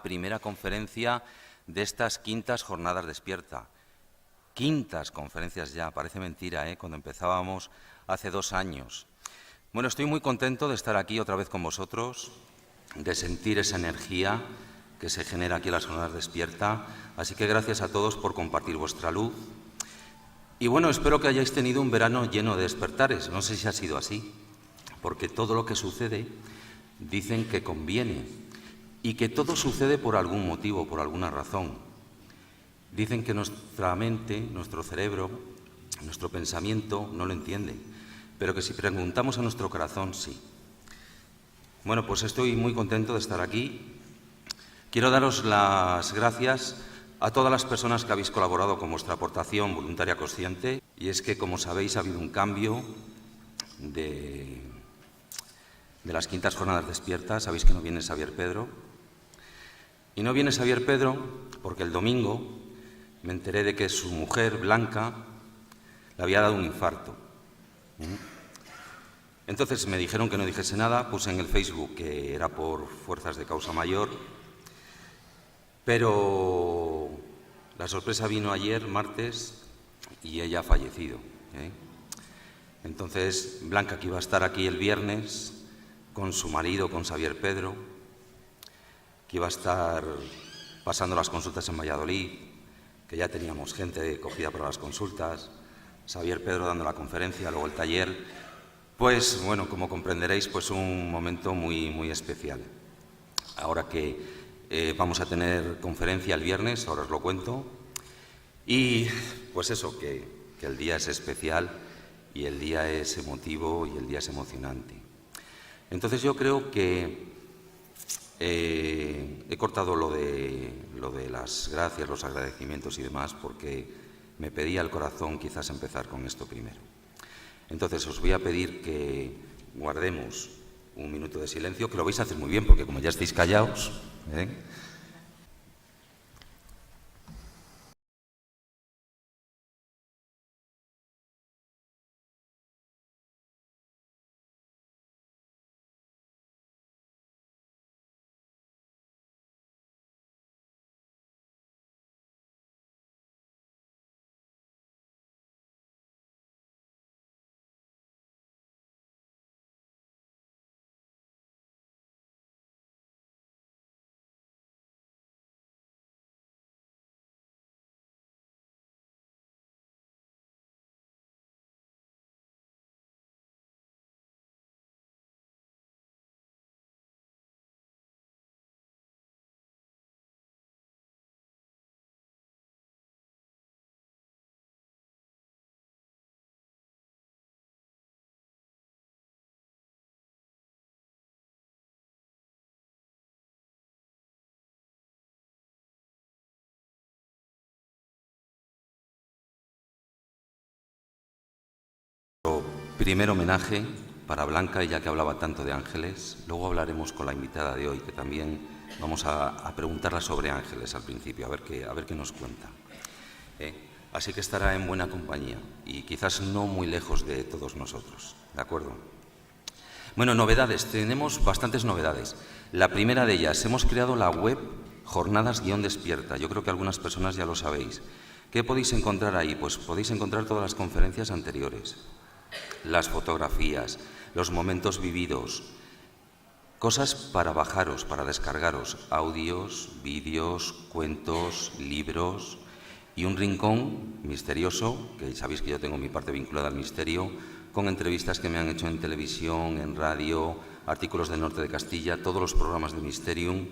primera conferencia de estas quintas jornadas despierta. Quintas conferencias ya, parece mentira, cuando empezábamos hace 2 años. Bueno, estoy muy contento de estar aquí otra vez con vosotros, de sentir esa energía que se genera aquí en las jornadas despierta. Así que gracias a todos por compartir vuestra luz. Y bueno, espero que hayáis tenido un verano lleno de despertares. No sé si ha sido así, porque todo lo que sucede dicen que conviene y que todo sucede por algún motivo, por alguna razón. Dicen que nuestra mente, nuestro cerebro, nuestro pensamiento no lo entiende, pero que si preguntamos a nuestro corazón, sí. Bueno, pues estoy muy contento de estar aquí. Quiero daros las gracias a todas las personas que habéis colaborado con vuestra aportación voluntaria consciente. Y es que, como sabéis, ha habido un cambio de las quintas jornadas despiertas. Sabéis que no viene Xavier Pedro. Y no viene Xavier Pedro porque el domingo me enteré de que su mujer, Blanca, le había dado un infarto. Entonces me dijeron que no dijese nada, puse en el Facebook que era por fuerzas de causa mayor, pero la sorpresa vino ayer, martes, y ella ha fallecido. Entonces Blanca, que iba a estar aquí el viernes con su marido, con Xavier Pedro, que iba a estar pasando las consultas en Valladolid, que ya teníamos gente cogida para las consultas, Xavier Pedro dando la conferencia, luego el taller, pues bueno, como comprenderéis, pues un momento muy, muy especial. Ahora que vamos a tener conferencia el viernes, ahora os lo cuento, y pues eso, que el día es especial y el día es emotivo y el día es emocionante. Entonces yo creo que he cortado lo de las gracias, los agradecimientos y demás, porque me pedía el corazón quizás empezar con esto primero. Entonces os voy a pedir que guardemos un minuto de silencio, que lo vais a hacer muy bien, porque como ya estáis callados, primer homenaje para Blanca, ella que hablaba tanto de ángeles. Luego hablaremos con la invitada de hoy, que también vamos a preguntarla sobre ángeles al principio, a ver qué nos cuenta. Así que estará en buena compañía y quizás no muy lejos de todos nosotros, ¿de acuerdo? Bueno, novedades, tenemos bastantes novedades. La primera de ellas, hemos creado la web Jornadas-Despierta. Yo creo que algunas personas ya lo sabéis. ¿Qué podéis encontrar ahí? Pues podéis encontrar todas las conferencias anteriores, las fotografías, los momentos vividos, cosas para bajaros, para descargaros, audios, vídeos, cuentos, libros y un rincón misterioso, que sabéis que yo tengo mi parte vinculada al misterio, con entrevistas que me han hecho en televisión, en radio, artículos del norte de Castilla, todos los programas de Mysterium.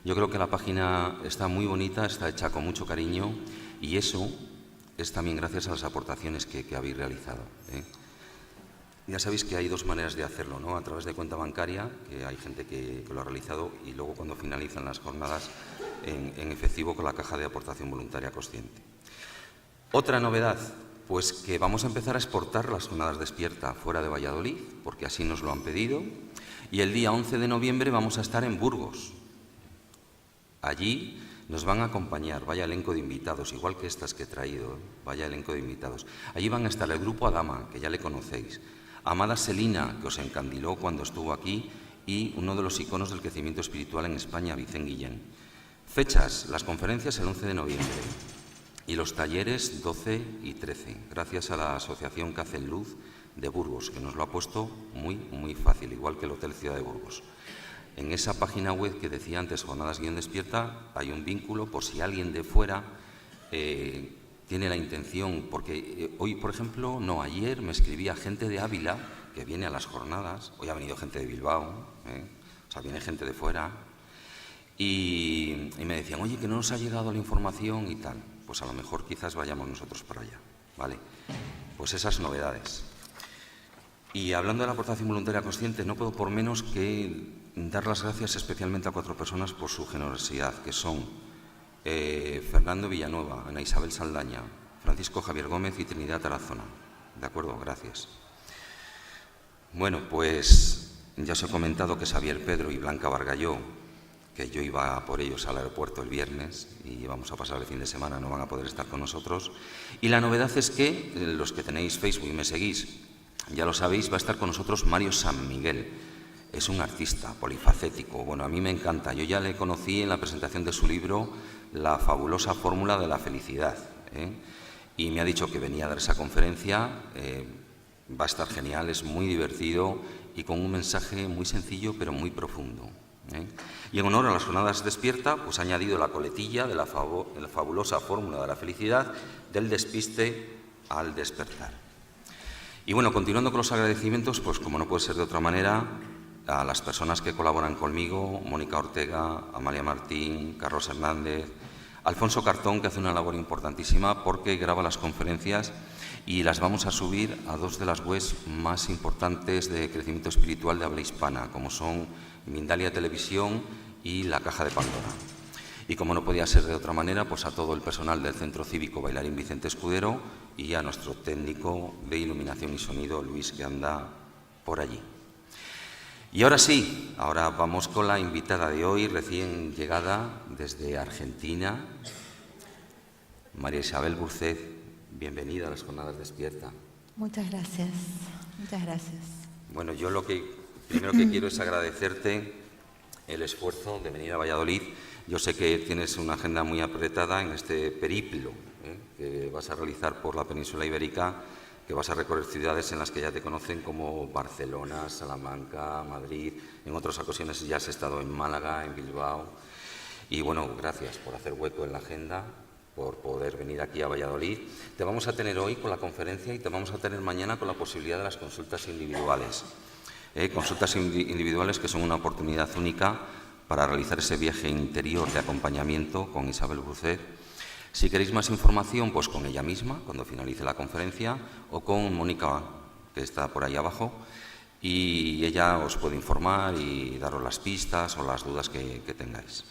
Yo creo que la página está muy bonita, está hecha con mucho cariño y eso es también gracias a las aportaciones que habéis realizado. Ya sabéis que hay 2 maneras de hacerlo, ¿no? A través de cuenta bancaria, que hay gente que lo ha realizado, y luego cuando finalizan las jornadas en efectivo con la caja de aportación voluntaria consciente. Otra novedad, pues que vamos a empezar a exportar las jornadas despierta fuera de Valladolid, porque así nos lo han pedido, y el día 11 de noviembre vamos a estar en Burgos. Allí nos van a acompañar, vaya elenco de invitados, igual que estas que he traído, vaya elenco de invitados. Allí van a estar el grupo Adama, que ya le conocéis, Amada Selina, que os encandiló cuando estuvo aquí, y uno de los iconos del crecimiento espiritual en España, Vicente Guillén. Fechas, las conferencias el 11 de noviembre y los talleres 12 y 13, gracias a la Asociación que hacen Luz de Burgos, que nos lo ha puesto muy fácil, igual que el Hotel Ciudad de Burgos. En esa página web que decía antes, Jornadas-Despierta, hay un vínculo por si alguien de fuera tiene la intención, porque hoy, por ejemplo, ayer me escribía gente de Ávila que viene a las jornadas, hoy ha venido gente de Bilbao, o sea, viene gente de fuera, y me decían, oye, que no nos ha llegado la información y tal. Pues a lo mejor quizás vayamos nosotros para allá, ¿vale? Pues esas novedades. Y hablando de la aportación voluntaria consciente, no puedo por menos que dar las gracias especialmente a 4 personas por su generosidad, que son Fernando Villanueva, Ana Isabel Saldaña, Francisco Javier Gómez y Trinidad Tarazona. ¿De acuerdo? Gracias. Bueno, pues ya os he comentado que Xavier Pedro y Blanca Bargalló, que yo iba por ellos al aeropuerto el viernes y vamos a pasar el fin de semana, no van a poder estar con nosotros. Y la novedad es que, los que tenéis Facebook y me seguís, ya lo sabéis, va a estar con nosotros Mario San Miguel. Es un artista polifacético. Bueno, a mí me encanta. Yo ya le conocí en la presentación de su libro La fabulosa fórmula de la felicidad, y me ha dicho que venía a dar esa conferencia. Va a estar genial, es muy divertido y con un mensaje muy sencillo pero muy profundo. Y en honor a las Jornadas Despierta, pues ha añadido la coletilla de la fabulosa fórmula de la felicidad, del despiste al despertar. Y bueno, continuando con los agradecimientos, pues como no puede ser de otra manera, a las personas que colaboran conmigo, Mónica Ortega, Amalia Martín, Carlos Hernández, Alfonso Cartón, que hace una labor importantísima porque graba las conferencias y las vamos a subir a 2 de las webs más importantes de crecimiento espiritual de habla hispana, como son Mindalia Televisión y La Caja de Pandora. Y como no podía ser de otra manera, pues a todo el personal del Centro Cívico Bailarín Vicente Escudero y a nuestro técnico de iluminación y sonido, Luis, que anda por allí. Y ahora sí, ahora vamos con la invitada de hoy, recién llegada desde Argentina, María Isabel Burcet. Bienvenida a las Jornadas Despierta. Muchas gracias, muchas gracias. Bueno, yo lo que primero que quiero es agradecerte el esfuerzo de venir a Valladolid. Yo sé que tienes una agenda muy apretada en este periplo que vas a realizar por la península ibérica, que vas a recorrer ciudades en las que ya te conocen como Barcelona, Salamanca, Madrid. En otras ocasiones ya has estado en Málaga, en Bilbao. Y bueno, gracias por hacer hueco en la agenda, por poder venir aquí a Valladolid. Te vamos a tener hoy con la conferencia y te vamos a tener mañana con la posibilidad de las consultas individuales. Consultas individuales que son una oportunidad única para realizar ese viaje interior de acompañamiento con Isabel Burcet. Si queréis más información, pues con ella misma, cuando finalice la conferencia, o con Mónica, que está por ahí abajo, y ella os puede informar y daros las pistas o las dudas que tengáis.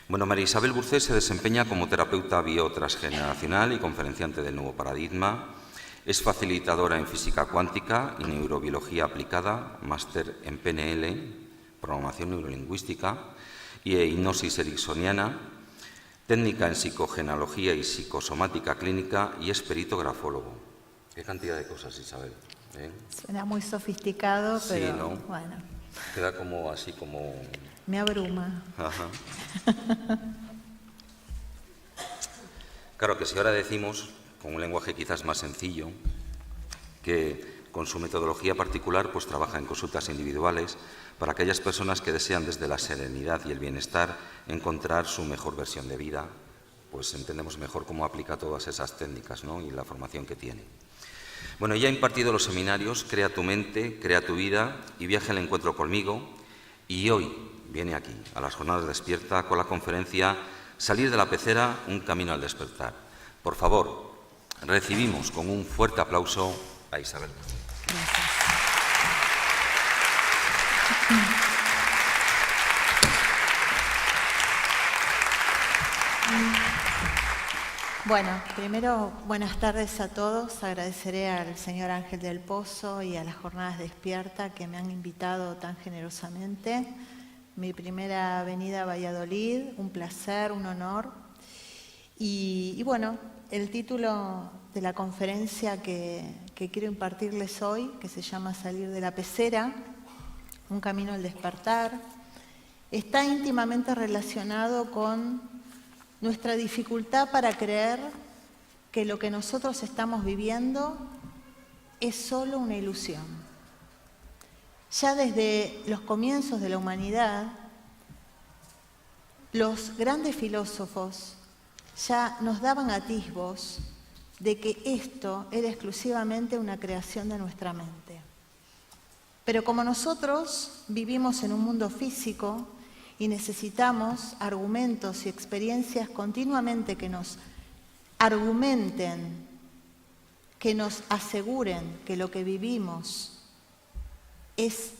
Bueno, María Isabel Burcet se desempeña como terapeuta biotransgeneracional y conferenciante del nuevo paradigma. Es facilitadora en física cuántica y neurobiología aplicada, máster en PNL, programación neurolingüística, y hipnosis ericksoniana, técnica en psicogenealogía y psicosomática clínica y es perito grafólogo. Qué cantidad de cosas, Isabel. Suena muy sofisticado, pero sí, ¿no? Bueno. Queda como así como... Me abruma. Ajá. Claro que si ahora decimos, con un lenguaje quizás más sencillo, que con su metodología particular pues trabaja en consultas individuales para aquellas personas que desean desde la serenidad y el bienestar encontrar su mejor versión de vida, pues entendemos mejor cómo aplica todas esas técnicas, ¿no? Y la formación que tiene. Bueno, ella ha impartido los seminarios Crea tu mente, crea tu vida y Viaja al encuentro conmigo, y hoy viene aquí a las Jornadas Despierta con la conferencia Salir de la pecera, un camino al despertar. Por favor, recibimos con un fuerte aplauso a Isabel. Gracias. Bueno, primero, buenas tardes a todos. Agradeceré al señor Ángel del Pozo y a las Jornadas Despierta que me han invitado tan generosamente. Mi primera venida a Valladolid, un placer, un honor. Y bueno, el título de la conferencia que quiero impartirles hoy, que se llama Salir de la pecera, un camino al despertar, está íntimamente relacionado con nuestra dificultad para creer que lo que nosotros estamos viviendo es solo una ilusión. Ya desde los comienzos de la humanidad, los grandes filósofos ya nos daban atisbos de que esto era exclusivamente una creación de nuestra mente. Pero como nosotros vivimos en un mundo físico y necesitamos argumentos y experiencias continuamente que nos argumenten, que nos aseguren que lo que vivimos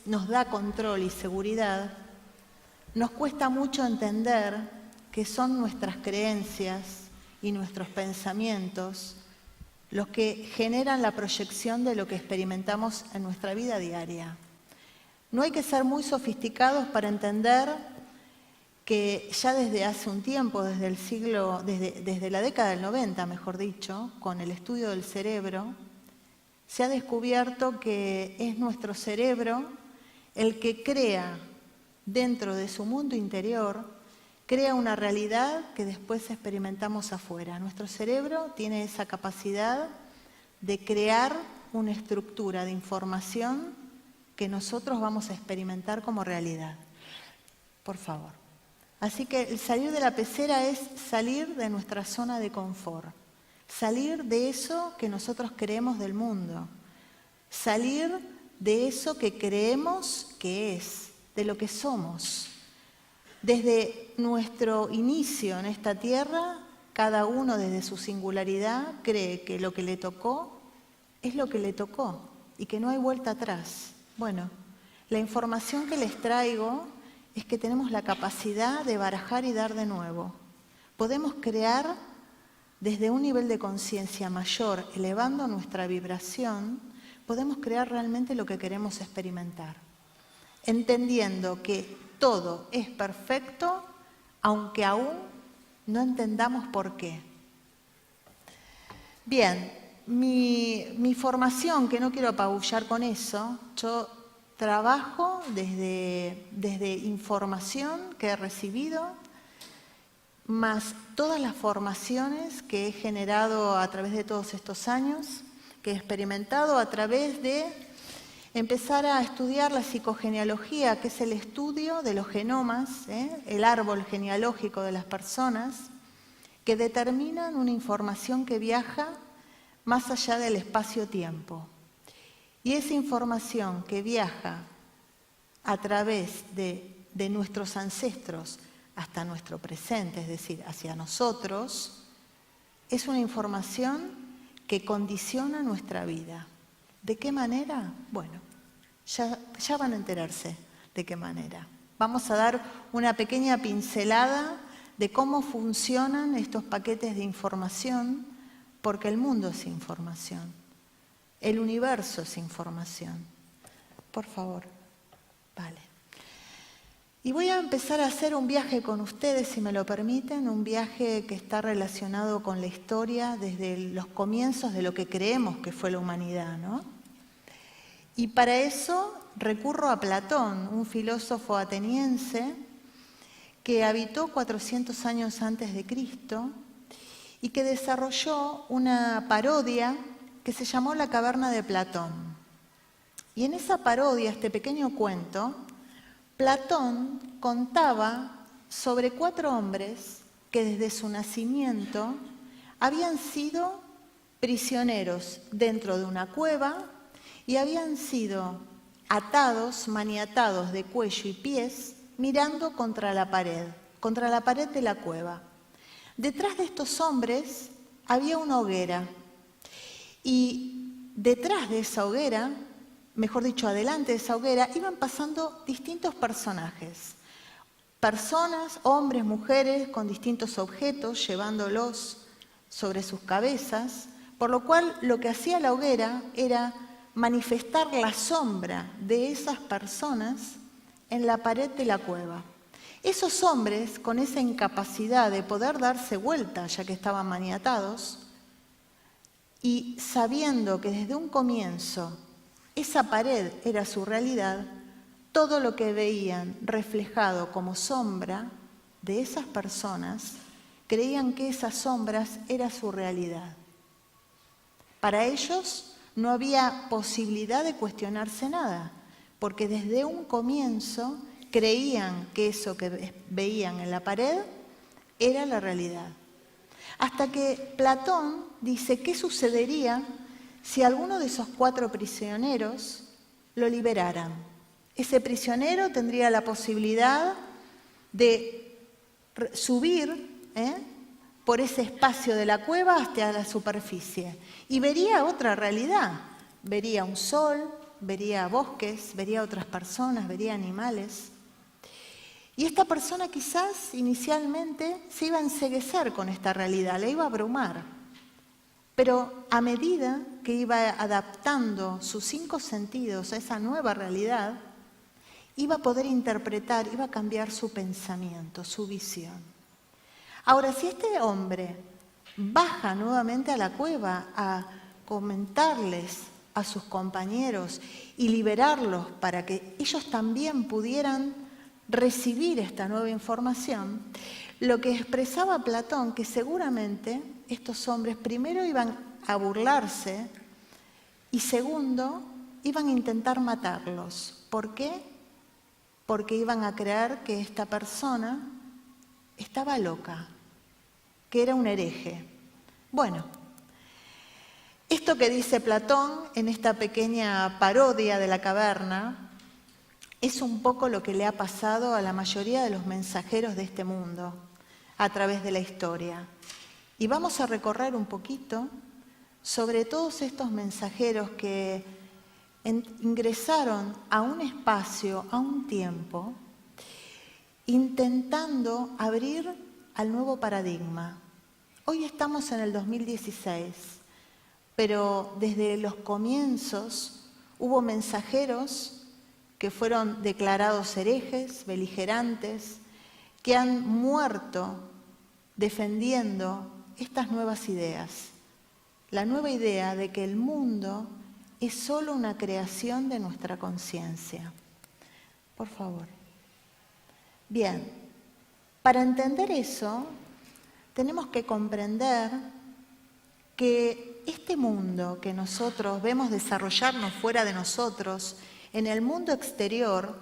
nos da control y seguridad, nos cuesta mucho entender que son nuestras creencias y nuestros pensamientos los que generan la proyección de lo que experimentamos en nuestra vida diaria. No hay que ser muy sofisticados para entender que ya desde hace un tiempo, desde la década del 90, mejor dicho, con el estudio del cerebro, se ha descubierto que es nuestro cerebro el que crea dentro de su mundo interior, crea una realidad que después experimentamos afuera. Nuestro cerebro tiene esa capacidad de crear una estructura de información que nosotros vamos a experimentar como realidad. Por favor. Así que el salir de la pecera es salir de nuestra zona de confort, salir de eso que nosotros creemos del mundo, salir de eso que creemos que es, de lo que somos. Desde nuestro inicio en esta tierra, cada uno desde su singularidad cree que lo que le tocó es lo que le tocó y que no hay vuelta atrás. Bueno, la información que les traigo es que tenemos la capacidad de barajar y dar de nuevo. Podemos crear desde un nivel de conciencia mayor, elevando nuestra vibración, podemos crear realmente lo que queremos experimentar, entendiendo que todo es perfecto, aunque aún no entendamos por qué. Bien, mi formación, que no quiero apabullar con eso, yo trabajo desde información que he recibido, más todas las formaciones que he generado a través de todos estos años, que he experimentado a través de empezar a estudiar la psicogenealogía, que es el estudio de los genomas, el árbol genealógico de las personas, que determinan una información que viaja más allá del espacio-tiempo. Y esa información que viaja a través de nuestros ancestros hasta nuestro presente, es decir, hacia nosotros, es una información que condiciona nuestra vida. ¿De qué manera? Bueno, ya van a enterarse de qué manera. Vamos a dar una pequeña pincelada de cómo funcionan estos paquetes de información, porque el mundo es información, el universo es información. Por favor, vale. Y voy a empezar a hacer un viaje con ustedes, si me lo permiten, un viaje que está relacionado con la historia desde los comienzos de lo que creemos que fue la humanidad, ¿no? Y para eso recurro a Platón, un filósofo ateniense que habitó 400 años antes de Cristo y que desarrolló una parodia que se llamó La caverna de Platón. Y en esa parodia, este pequeño cuento, Platón contaba sobre 4 hombres que desde su nacimiento habían sido prisioneros dentro de una cueva y habían sido atados, maniatados de cuello y pies, mirando contra la pared de la cueva. Detrás de estos hombres había una hoguera y detrás de esa hoguera, mejor dicho, adelante de esa hoguera, iban pasando distintos personajes. Personas, hombres, mujeres, con distintos objetos, llevándolos sobre sus cabezas, por lo cual lo que hacía la hoguera era manifestar la sombra de esas personas en la pared de la cueva. Esos hombres, con esa incapacidad de poder darse vuelta, ya que estaban maniatados, y sabiendo que desde un comienzo esa pared era su realidad, todo lo que veían reflejado como sombra de esas personas, creían que esas sombras era su realidad. Para ellos no había posibilidad de cuestionarse nada, porque desde un comienzo creían que eso que veían en la pared era la realidad. Hasta que Platón dice qué sucedería si alguno de esos 4 prisioneros lo liberaran. Ese prisionero tendría la posibilidad de subir por ese espacio de la cueva hasta la superficie y vería otra realidad. Vería un sol, vería bosques, vería otras personas, vería animales. Y esta persona quizás inicialmente se iba a enceguecer con esta realidad, le iba a abrumar. Pero a medida que iba adaptando sus 5 sentidos a esa nueva realidad, iba a poder interpretar, iba a cambiar su pensamiento, su visión. Ahora, si este hombre baja nuevamente a la cueva a comentarles a sus compañeros y liberarlos para que ellos también pudieran recibir esta nueva información, lo que expresaba Platón, que seguramente estos hombres primero iban a burlarse y segundo, iban a intentar matarlos. ¿Por qué? Porque iban a creer que esta persona estaba loca, que era un hereje. Bueno, esto que dice Platón en esta pequeña parodia de la caverna es un poco lo que le ha pasado a la mayoría de los mensajeros de este mundo a través de la historia. Y vamos a recorrer un poquito sobre todos estos mensajeros que ingresaron a un espacio, a un tiempo, intentando abrir al nuevo paradigma. Hoy estamos en el 2016, pero desde los comienzos hubo mensajeros que fueron declarados herejes, beligerantes, que han muerto defendiendo estas nuevas ideas. La nueva idea de que el mundo es solo una creación de nuestra conciencia. Por favor. Bien, para entender eso, tenemos que comprender que este mundo que nosotros vemos desarrollarnos fuera de nosotros, en el mundo exterior,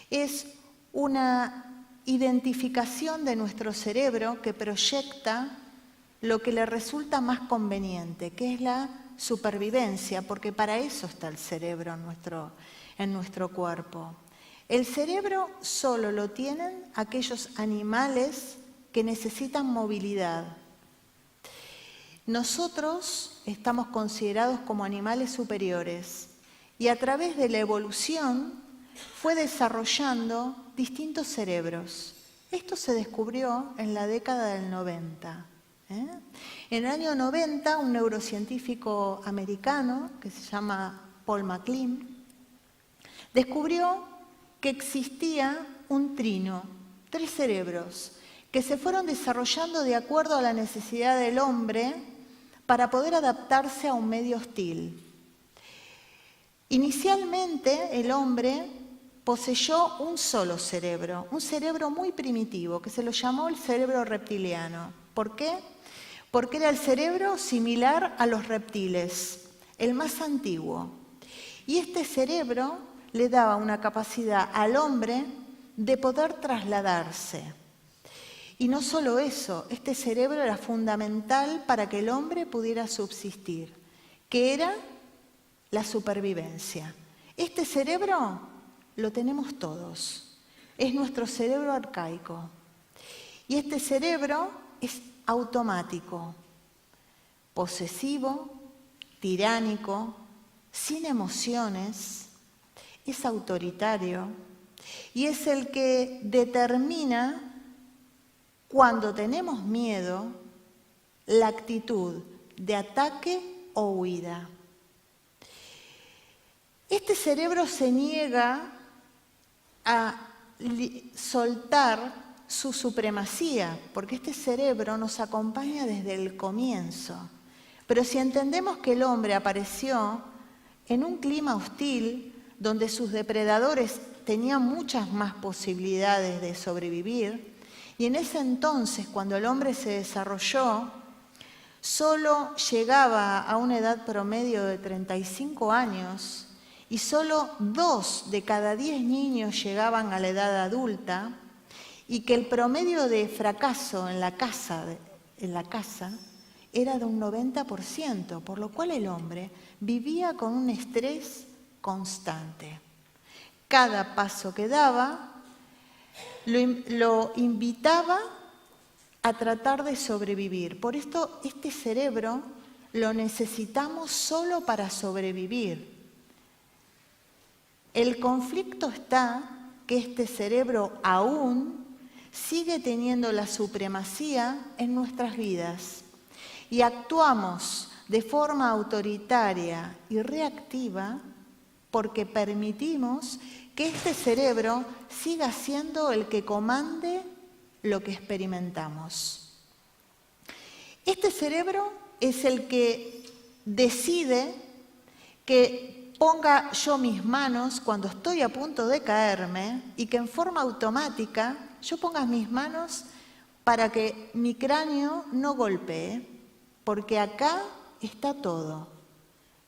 es una identificación de nuestro cerebro que proyecta lo que le resulta más conveniente, que es la supervivencia, porque para eso está el cerebro en nuestro cuerpo. El cerebro solo lo tienen aquellos animales que necesitan movilidad. Nosotros estamos considerados como animales superiores y a través de la evolución fue desarrollando distintos cerebros. Esto se descubrió en la década del 90. En el año 90, un neurocientífico americano, que se llama Paul MacLean, descubrió que existía un trino, 3 cerebros, que se fueron desarrollando de acuerdo a la necesidad del hombre para poder adaptarse a un medio hostil. Inicialmente, el hombre poseyó un solo cerebro, un cerebro muy primitivo, que se lo llamó el cerebro reptiliano. ¿Por qué? Porque era el cerebro similar a los reptiles, el más antiguo. Y este cerebro le daba una capacidad al hombre de poder trasladarse. Y no solo eso, este cerebro era fundamental para que el hombre pudiera subsistir, que era la supervivencia. Este cerebro lo tenemos todos, es nuestro cerebro arcaico. Y este cerebro es automático, posesivo, tiránico, sin emociones, es autoritario y es el que determina cuando tenemos miedo la actitud de ataque o huida. Este cerebro se niega a soltar su supremacía, porque este cerebro nos acompaña desde el comienzo. Pero si entendemos que el hombre apareció en un clima hostil, donde sus depredadores tenía muchas más posibilidades de sobrevivir, y en ese entonces, cuando el hombre se desarrolló, solo llegaba a una edad promedio de 35 años y solo 2 de cada 10 niños llegaban a la edad adulta, y que el promedio de fracaso en la casa era de un 90%, por lo cual el hombre vivía con un estrés constante. Cada paso que daba lo invitaba a tratar de sobrevivir. Por esto, este cerebro lo necesitamos solo para sobrevivir. El conflicto está que este cerebro aún sigue teniendo la supremacía en nuestras vidas y actuamos de forma autoritaria y reactiva porque permitimos que este cerebro siga siendo el que comande lo que experimentamos. Este cerebro es el que decide que ponga yo mis manos cuando estoy a punto de caerme y que en forma automática yo ponga mis manos para que mi cráneo no golpee, porque acá está todo.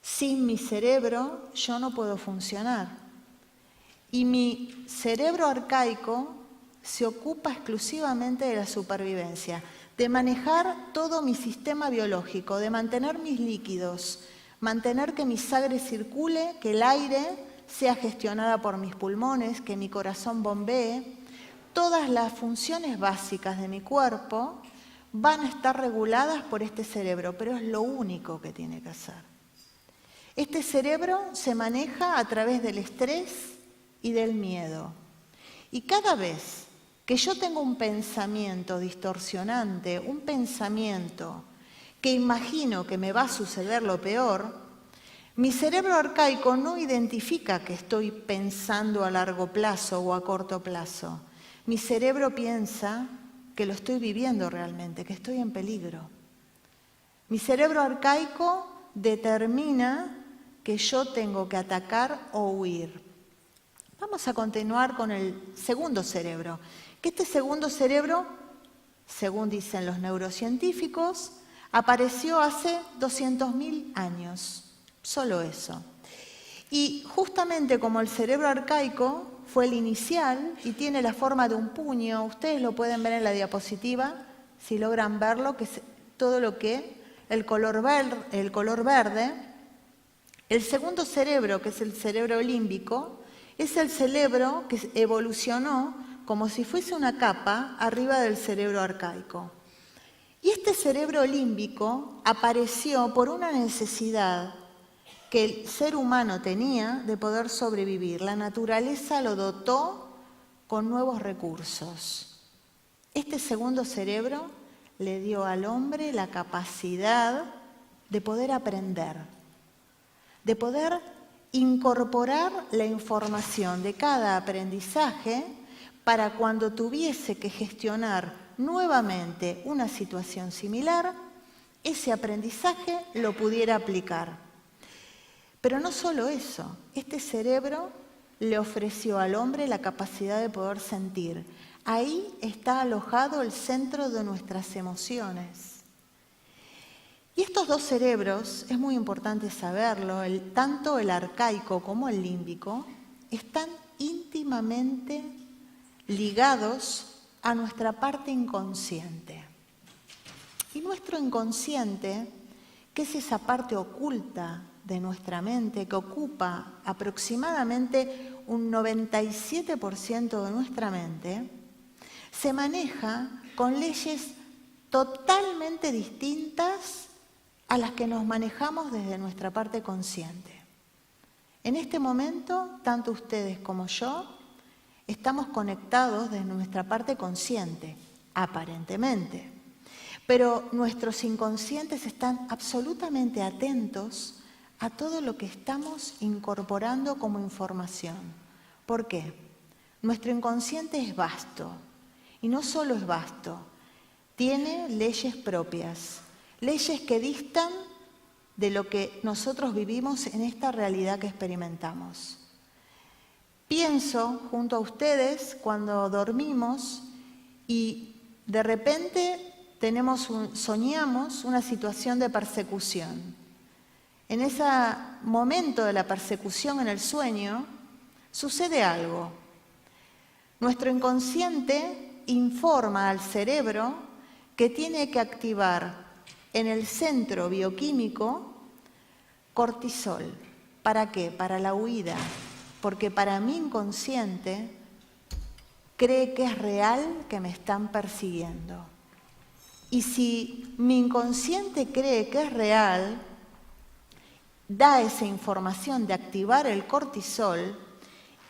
Sin mi cerebro yo no puedo funcionar. Y mi cerebro arcaico se ocupa exclusivamente de la supervivencia, de manejar todo mi sistema biológico, de mantener mis líquidos, mantener que mi sangre circule, que el aire sea gestionada por mis pulmones, que mi corazón bombee. Todas las funciones básicas de mi cuerpo van a estar reguladas por este cerebro, pero es lo único que tiene que hacer. Este cerebro se maneja a través del estrés y del miedo. Y cada vez que yo tengo un pensamiento distorsionante, un pensamiento que imagino que me va a suceder lo peor, mi cerebro arcaico no identifica que estoy pensando a largo plazo o a corto plazo. Mi cerebro piensa que lo estoy viviendo realmente, que estoy en peligro. Mi cerebro arcaico determina que yo tengo que atacar o huir. Vamos a continuar con el segundo cerebro, que este segundo cerebro, según dicen los neurocientíficos, apareció hace 200.000 años, solo eso. Y justamente como el cerebro arcaico fue el inicial y tiene la forma de un puño, ustedes lo pueden ver en la diapositiva, si logran verlo, que es todo lo que el color verde. El segundo cerebro, que es el cerebro límbico, es el cerebro que evolucionó como si fuese una capa arriba del cerebro arcaico. Y este cerebro límbico apareció por una necesidad que el ser humano tenía de poder sobrevivir. La naturaleza lo dotó con nuevos recursos. Este segundo cerebro le dio al hombre la capacidad de poder aprender, de poder incorporar la información de cada aprendizaje para cuando tuviese que gestionar nuevamente una situación similar, ese aprendizaje lo pudiera aplicar. Pero no solo eso, este cerebro le ofreció al hombre la capacidad de poder sentir. Ahí está alojado el centro de nuestras emociones. Y estos dos cerebros, es muy importante saberlo, tanto el arcaico como el límbico, están íntimamente ligados a nuestra parte inconsciente. Y nuestro inconsciente, que es esa parte oculta de nuestra mente, que ocupa aproximadamente un 97% de nuestra mente, se maneja con leyes totalmente distintas a las que nos manejamos desde nuestra parte consciente. En este momento, tanto ustedes como yo estamos conectados desde nuestra parte consciente, aparentemente, pero nuestros inconscientes están absolutamente atentos a todo lo que estamos incorporando como información. ¿Por qué? Nuestro inconsciente es vasto, y no solo es vasto, tiene leyes propias, leyes que distan de lo que nosotros vivimos en esta realidad que experimentamos. pienso junto a ustedes cuando dormimos y de repente soñamos una situación de persecución. En ese momento de la persecución en el sueño sucede algo. Nuestro inconsciente informa al cerebro que tiene que activar en el centro bioquímico cortisol. ¿Para qué? Para la huida. Porque para mi inconsciente cree que es real que me están persiguiendo. Y si mi inconsciente cree que es real, da esa información de activar el cortisol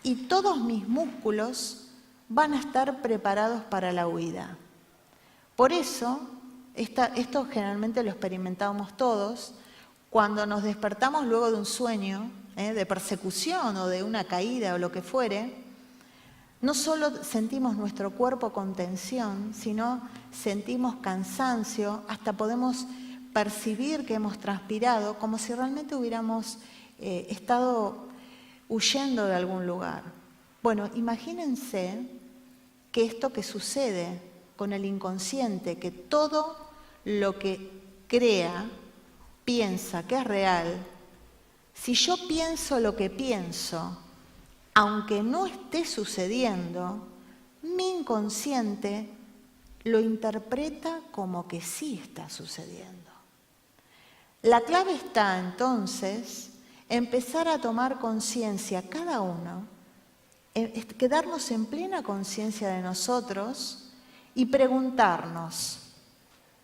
y todos mis músculos van a estar preparados para la huida. Por eso, esto generalmente lo experimentamos todos, cuando nos despertamos luego de un sueño de persecución o de una caída o lo que fuere, no solo sentimos nuestro cuerpo con tensión, sino sentimos cansancio, hasta podemos percibir que hemos transpirado como si realmente hubiéramos estado huyendo de algún lugar. Bueno, imagínense que esto que sucede con el inconsciente, que todo lo que crea, piensa que es real, si yo pienso lo que pienso, aunque no esté sucediendo, mi inconsciente lo interpreta como que sí está sucediendo. La clave está entonces empezar a tomar conciencia cada uno, quedarnos en plena conciencia de nosotros y preguntarnos,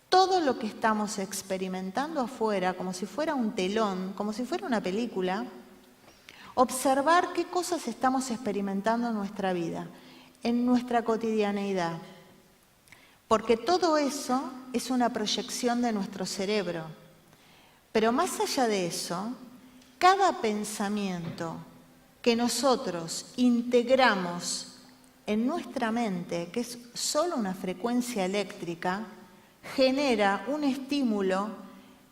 todo lo que estamos experimentando afuera, como si fuera un telón, como si fuera una película, observar qué cosas estamos experimentando en nuestra vida, en nuestra cotidianeidad. Porque todo eso es una proyección de nuestro cerebro. Pero más allá de eso, cada pensamiento que nosotros integramos en nuestra mente, que es solo una frecuencia eléctrica, genera un estímulo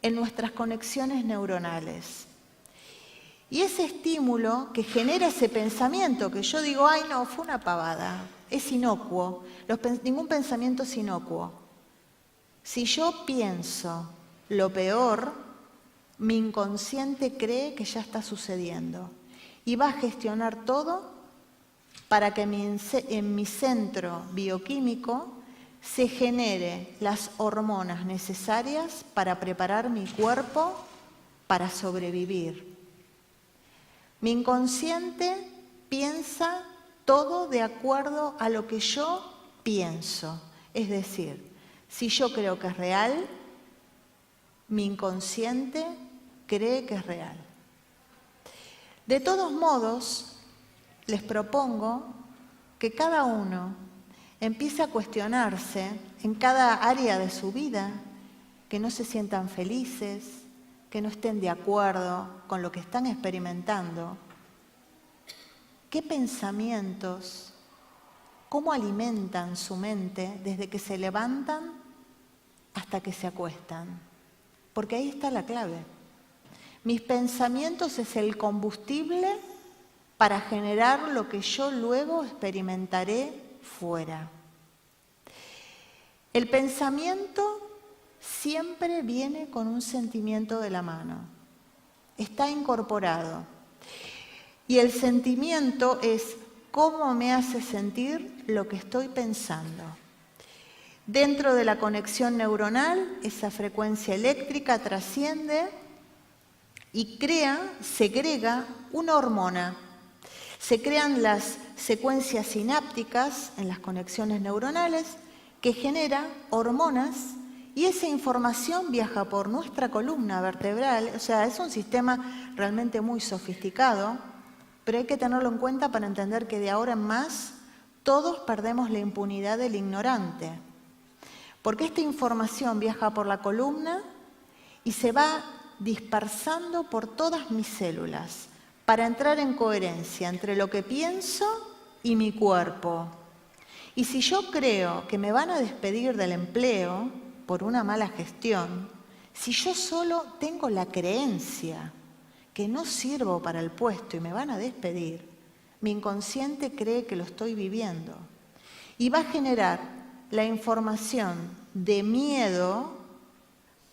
en nuestras conexiones neuronales. Y ese estímulo que genera ese pensamiento, que yo digo, ay no, fue una pavada, es inocuo, ningún pensamiento es inocuo. Si yo pienso lo peor, mi inconsciente cree que ya está sucediendo y va a gestionar todo para que en mi centro bioquímico se genere las hormonas necesarias para preparar mi cuerpo para sobrevivir. Mi inconsciente piensa todo de acuerdo a lo que yo pienso. Es decir, si yo creo que es real, mi inconsciente cree que es real. De todos modos, les propongo que cada uno empiece a cuestionarse en cada área de su vida, que no se sientan felices, que no estén de acuerdo con lo que están experimentando. ¿Qué pensamientos, cómo alimentan su mente desde que se levantan hasta que se acuestan? Porque ahí está la clave. Mis pensamientos es el combustible para generar lo que yo luego experimentaré fuera. El pensamiento siempre viene con un sentimiento de la mano. Está incorporado. Y el sentimiento es cómo me hace sentir lo que estoy pensando. Dentro de la conexión neuronal, esa frecuencia eléctrica trasciende y segrega una hormona. Se crean las secuencias sinápticas en las conexiones neuronales que generan hormonas y esa información viaja por nuestra columna vertebral. O sea, es un sistema realmente muy sofisticado, pero hay que tenerlo en cuenta para entender que de ahora en más todos perdemos la impunidad del ignorante. Porque esta información viaja por la columna y se va dispersando por todas mis células para entrar en coherencia entre lo que pienso y mi cuerpo. Y si yo creo que me van a despedir del empleo por una mala gestión, si yo solo tengo la creencia que no sirvo para el puesto y me van a despedir, mi inconsciente cree que lo estoy viviendo. Y va a generar la información de miedo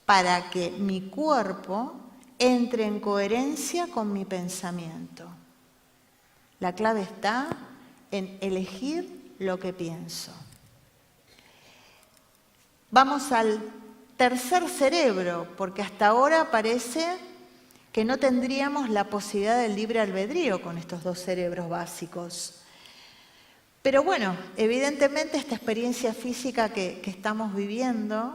para que mi cuerpo entre en coherencia con mi pensamiento. La clave está en elegir lo que pienso. Vamos al tercer cerebro, porque hasta ahora parece que no tendríamos la posibilidad del libre albedrío con estos dos cerebros básicos. Pero bueno, evidentemente esta experiencia física que estamos viviendo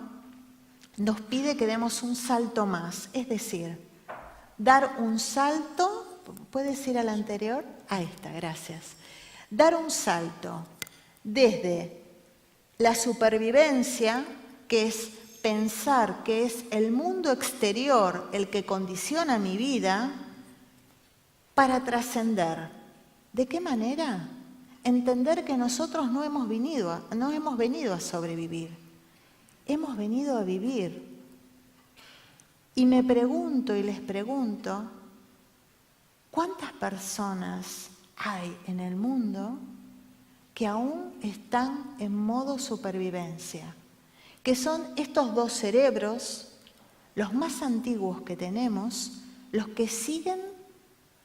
nos pide que demos un salto más, es decir, dar un salto, ¿puedes ir a la anterior? Ahí está, gracias. Dar un salto desde la supervivencia, que es pensar que es el mundo exterior el que condiciona mi vida, para trascender. ¿De qué manera? Entender que nosotros no hemos venido a sobrevivir, hemos venido a vivir. Y me pregunto y les pregunto, ¿cuántas personas hay en el mundo que aún están en modo supervivencia? Que son estos dos cerebros, los más antiguos que tenemos, los que siguen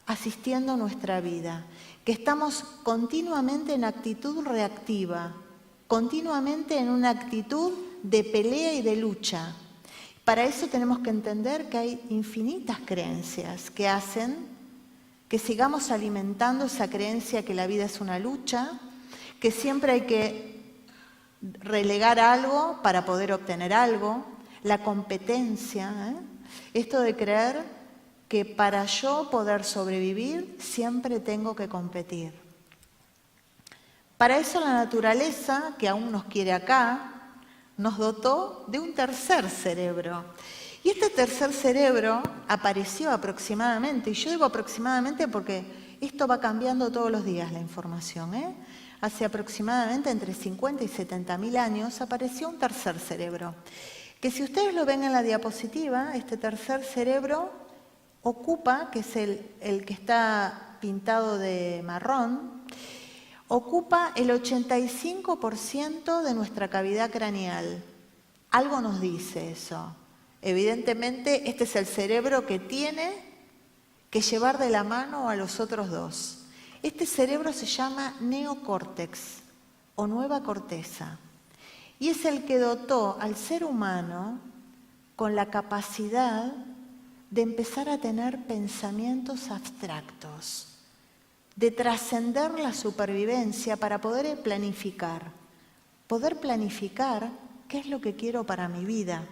asistiendo a nuestra vida, que estamos continuamente en actitud reactiva, continuamente en una actitud de pelea y de lucha. Para eso tenemos que entender que hay infinitas creencias que hacen que sigamos alimentando esa creencia que la vida es una lucha, que siempre hay que relegar algo para poder obtener algo, la competencia, esto de creer que para yo poder sobrevivir siempre tengo que competir. Para eso la naturaleza, que aún nos quiere acá, nos dotó de un tercer cerebro. Y este tercer cerebro apareció aproximadamente, y yo digo aproximadamente porque esto va cambiando todos los días la información, Hace aproximadamente entre 50 y 70.000 años apareció un tercer cerebro, que si ustedes lo ven en la diapositiva, este tercer cerebro ocupa, que es el que está pintado de marrón, ocupa el 85% de nuestra cavidad craneal. Algo nos dice eso. Evidentemente, este es el cerebro que tiene que llevar de la mano a los otros dos. Este cerebro se llama neocórtex o nueva corteza y es el que dotó al ser humano con la capacidad de empezar a tener pensamientos abstractos, de trascender la supervivencia para poder planificar qué es lo que quiero para mi vida,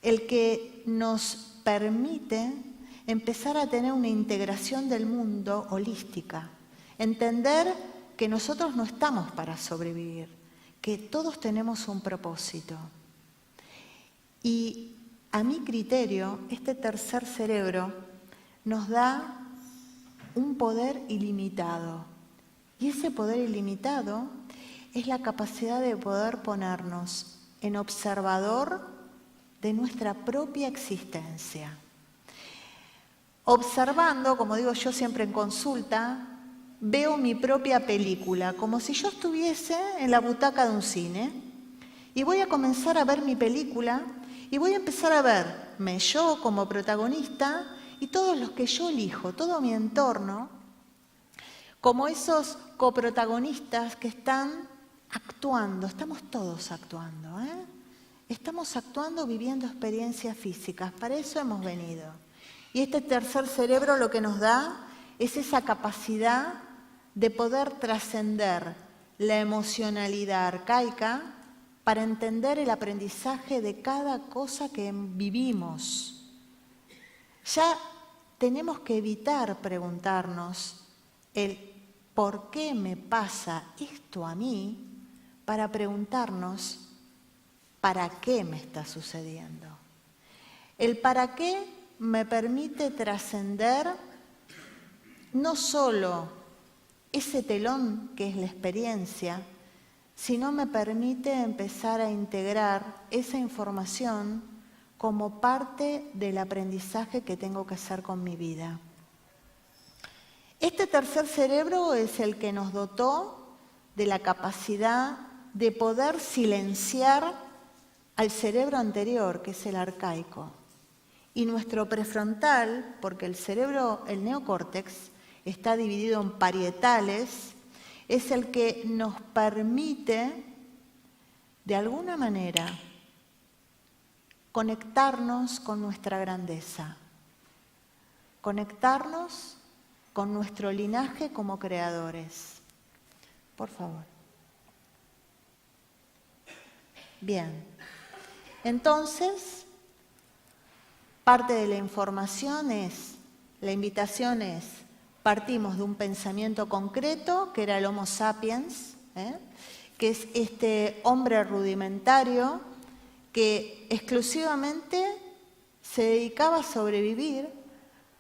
el que nos permite empezar a tener una integración del mundo holística, entender que nosotros no estamos para sobrevivir, que todos tenemos un propósito. Y a mi criterio, este tercer cerebro nos da un poder ilimitado. Y ese poder ilimitado es la capacidad de poder ponernos en observador de nuestra propia existencia. Observando, como digo yo siempre en consulta, veo mi propia película, como si yo estuviese en la butaca de un cine. Y voy a comenzar a ver mi película y voy a empezar a verme yo como protagonista y todos los que yo elijo, todo mi entorno, como esos coprotagonistas que están actuando, estamos todos actuando, Estamos actuando viviendo experiencias físicas, para eso hemos venido. Y este tercer cerebro lo que nos da es esa capacidad de poder trascender la emocionalidad arcaica para entender el aprendizaje de cada cosa que vivimos. Ya tenemos que evitar preguntarnos el ¿por qué me pasa esto a mí? Para preguntarnos ¿para qué me está sucediendo? El para qué me permite trascender no solo ese telón que es la experiencia, sino me permite empezar a integrar esa información como parte del aprendizaje que tengo que hacer con mi vida. Este tercer cerebro es el que nos dotó de la capacidad de poder silenciar al cerebro anterior, que es el arcaico. Y nuestro prefrontal, porque el cerebro, el neocórtex, está dividido en parietales, es el que nos permite, de alguna manera, conectarnos con nuestra grandeza, conectarnos con nuestro linaje como creadores. Por favor. Bien. Entonces, parte de la información es, la invitación es, partimos de un pensamiento concreto, que era el Homo sapiens, que es este hombre rudimentario que exclusivamente se dedicaba a sobrevivir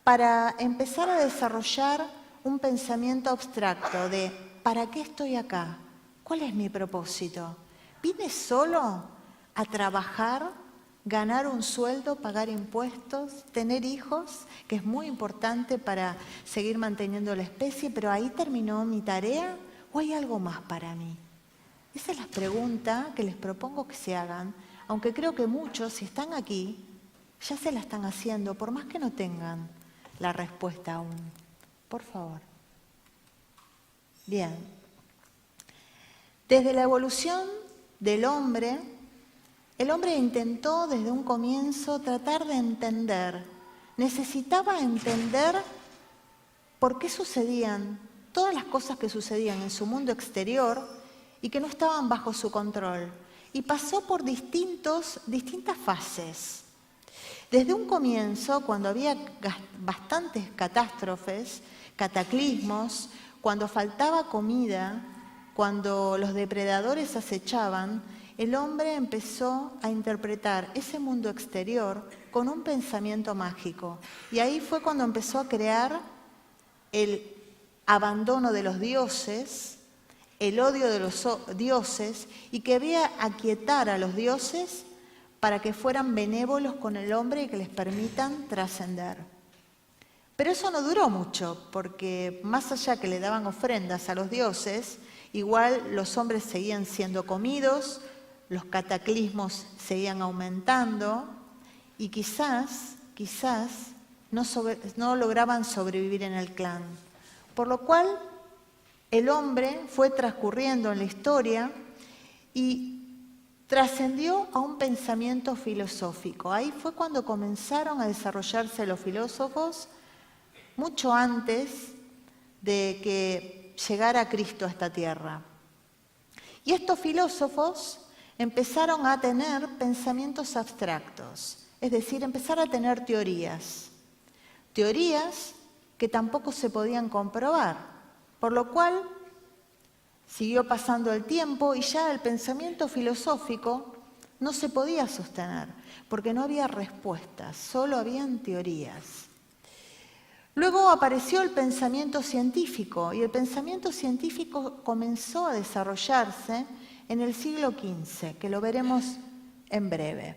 para empezar a desarrollar un pensamiento abstracto de ¿para qué estoy acá? ¿Cuál es mi propósito? ¿Vine solo a trabajar, ganar un sueldo, pagar impuestos, tener hijos, que es muy importante para seguir manteniendo la especie, pero ahí terminó mi tarea o hay algo más para mí? Esa es la pregunta que les propongo que se hagan, aunque creo que muchos, si están aquí, ya se la están haciendo, por más que no tengan la respuesta aún. Por favor. Bien. Desde la evolución del hombre, el hombre intentó desde un comienzo tratar de entender, necesitaba entender por qué sucedían todas las cosas que sucedían en su mundo exterior y que no estaban bajo su control. Y pasó por distintas fases. Desde un comienzo, cuando había bastantes catástrofes, cataclismos, cuando faltaba comida, cuando los depredadores acechaban, el hombre empezó a interpretar ese mundo exterior con un pensamiento mágico. Y ahí fue cuando empezó a crear el abandono de los dioses, el odio de los dioses, y quería aquietar a los dioses para que fueran benévolos con el hombre y que les permitan trascender. Pero eso no duró mucho, porque más allá que le daban ofrendas a los dioses, igual los hombres seguían siendo comidos, los cataclismos seguían aumentando y quizás no lograban sobrevivir en el clan. Por lo cual, el hombre fue transcurriendo en la historia y trascendió a un pensamiento filosófico. Ahí fue cuando comenzaron a desarrollarse los filósofos, mucho antes de que llegara Cristo a esta tierra. Y estos filósofos empezaron a tener pensamientos abstractos, es decir, empezar a tener teorías que tampoco se podían comprobar, por lo cual siguió pasando el tiempo y ya el pensamiento filosófico no se podía sostener, porque no había respuestas, solo habían teorías. Luego apareció el pensamiento científico y el pensamiento científico comenzó a desarrollarse en el siglo XV, que lo veremos en breve.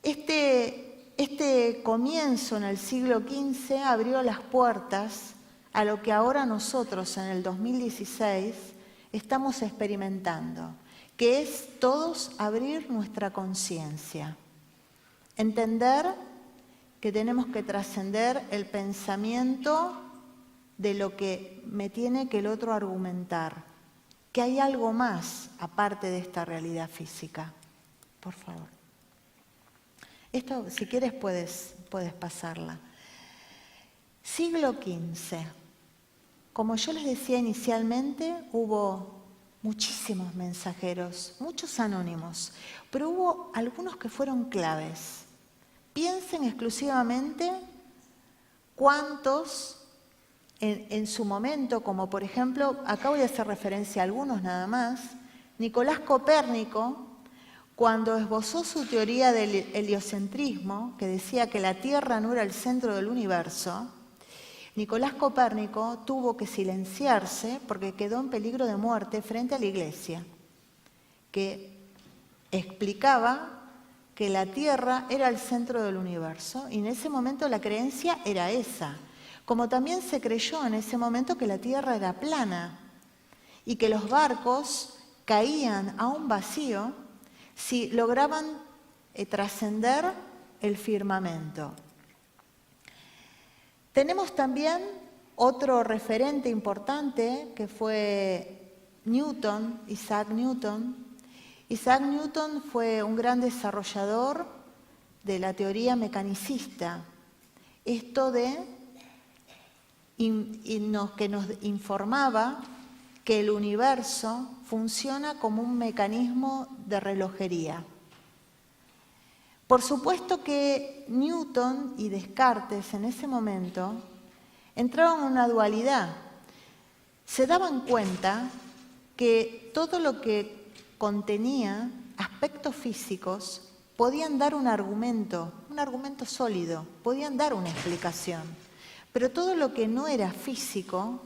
Este comienzo en el siglo XV abrió las puertas a lo que ahora nosotros en el 2016 estamos experimentando, que es todos abrir nuestra conciencia, entender que tenemos que trascender el pensamiento de lo que me tiene que el otro argumentar, que hay algo más aparte de esta realidad física. Por favor. Esto, si quieres, puedes pasarla. Siglo XV. Como yo les decía inicialmente, hubo muchísimos mensajeros, muchos anónimos, pero hubo algunos que fueron claves. Piensen exclusivamente cuántos en su momento, como por ejemplo, acá voy a hacer referencia a algunos nada más, Nicolás Copérnico, cuando esbozó su teoría del heliocentrismo, que decía que la Tierra no era el centro del universo, Nicolás Copérnico tuvo que silenciarse porque quedó en peligro de muerte frente a la Iglesia, que explicaba que la Tierra era el centro del universo y en ese momento la creencia era esa. Como también se creyó en ese momento que la Tierra era plana y que los barcos caían a un vacío si lograban trascender el firmamento. Tenemos también otro referente importante que fue Newton, Isaac Newton. Isaac Newton fue un gran desarrollador de la teoría mecanicista. Esto que nos informaba que el universo funciona como un mecanismo de relojería. Por supuesto que Newton y Descartes en ese momento entraron en una dualidad. Se daban cuenta que todo lo que contenía aspectos físicos podían dar un argumento sólido, podían dar una explicación. Pero todo lo que no era físico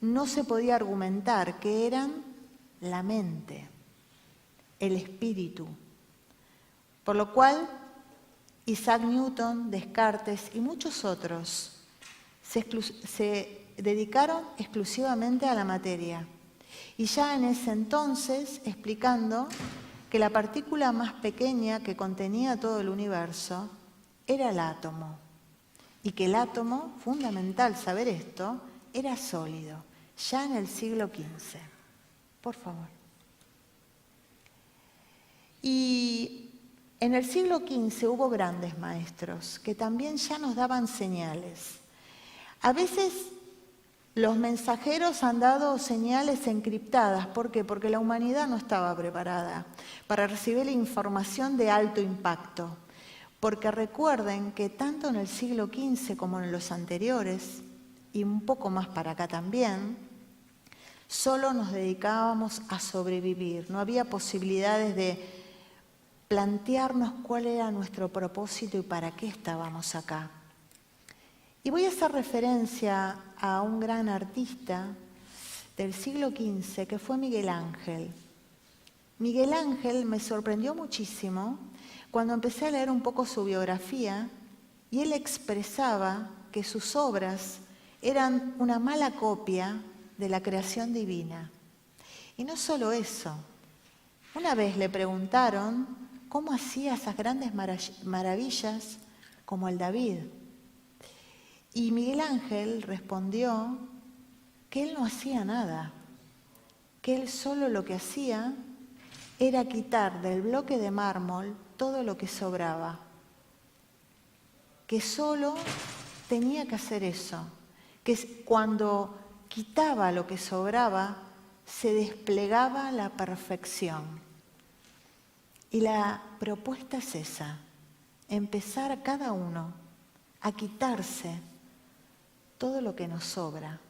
no se podía argumentar, que eran la mente, el espíritu. Por lo cual, Isaac Newton, Descartes y muchos otros se dedicaron exclusivamente a la materia. Y ya en ese entonces explicando que la partícula más pequeña que contenía todo el universo era el átomo. Y que el átomo, fundamental saber esto, era sólido, ya en el siglo XV. Por favor. Y en el siglo XV hubo grandes maestros que también ya nos daban señales. A veces los mensajeros han dado señales encriptadas. ¿Por qué? Porque la humanidad no estaba preparada para recibir la información de alto impacto. Porque recuerden que tanto en el siglo XV como en los anteriores, y un poco más para acá también, solo nos dedicábamos a sobrevivir. No había posibilidades de plantearnos cuál era nuestro propósito y para qué estábamos acá. Y voy a hacer referencia a un gran artista del siglo XV que fue Miguel Ángel. Miguel Ángel me sorprendió muchísimo cuando empecé a leer un poco su biografía y él expresaba que sus obras eran una mala copia de la creación divina. Y no solo eso, una vez le preguntaron cómo hacía esas grandes maravillas como el David. Y Miguel Ángel respondió que él no hacía nada, que él solo lo que hacía era quitar del bloque de mármol todo lo que sobraba, que solo tenía que hacer eso, que cuando quitaba lo que sobraba se desplegaba la perfección. Y la propuesta es esa, empezar cada uno a quitarse todo lo que nos sobra,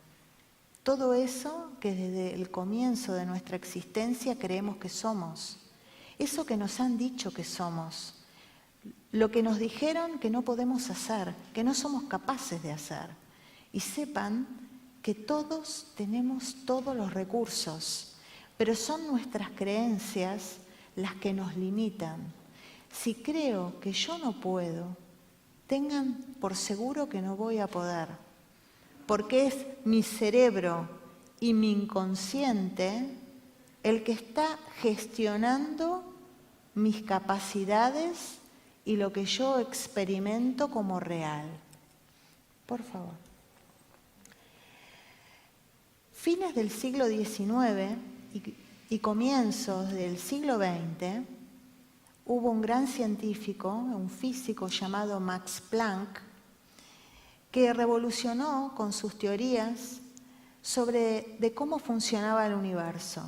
todo eso que desde el comienzo de nuestra existencia creemos que somos, eso que nos han dicho que somos, lo que nos dijeron que no podemos hacer, que no somos capaces de hacer. Y sepan que todos tenemos todos los recursos, pero son nuestras creencias las que nos limitan. Si creo que yo no puedo, tengan por seguro que no voy a poder, porque es mi cerebro y mi inconsciente el que está gestionando mis capacidades y lo que yo experimento como real. Por favor. Fines del siglo XIX y comienzos del siglo XX, hubo un gran científico, un físico llamado Max Planck, que revolucionó con sus teorías de cómo funcionaba el universo.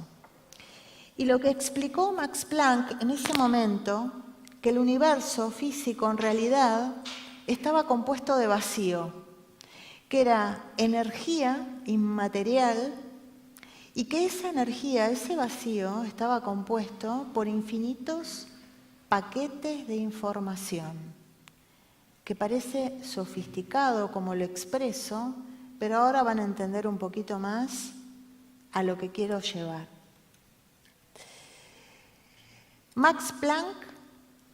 Y lo que explicó Max Planck en ese momento, que el universo físico en realidad estaba compuesto de vacío, que era energía inmaterial y que esa energía, ese vacío, estaba compuesto por infinitos paquetes de información, que parece sofisticado como lo expreso, pero ahora van a entender un poquito más a lo que quiero llevar. Max Planck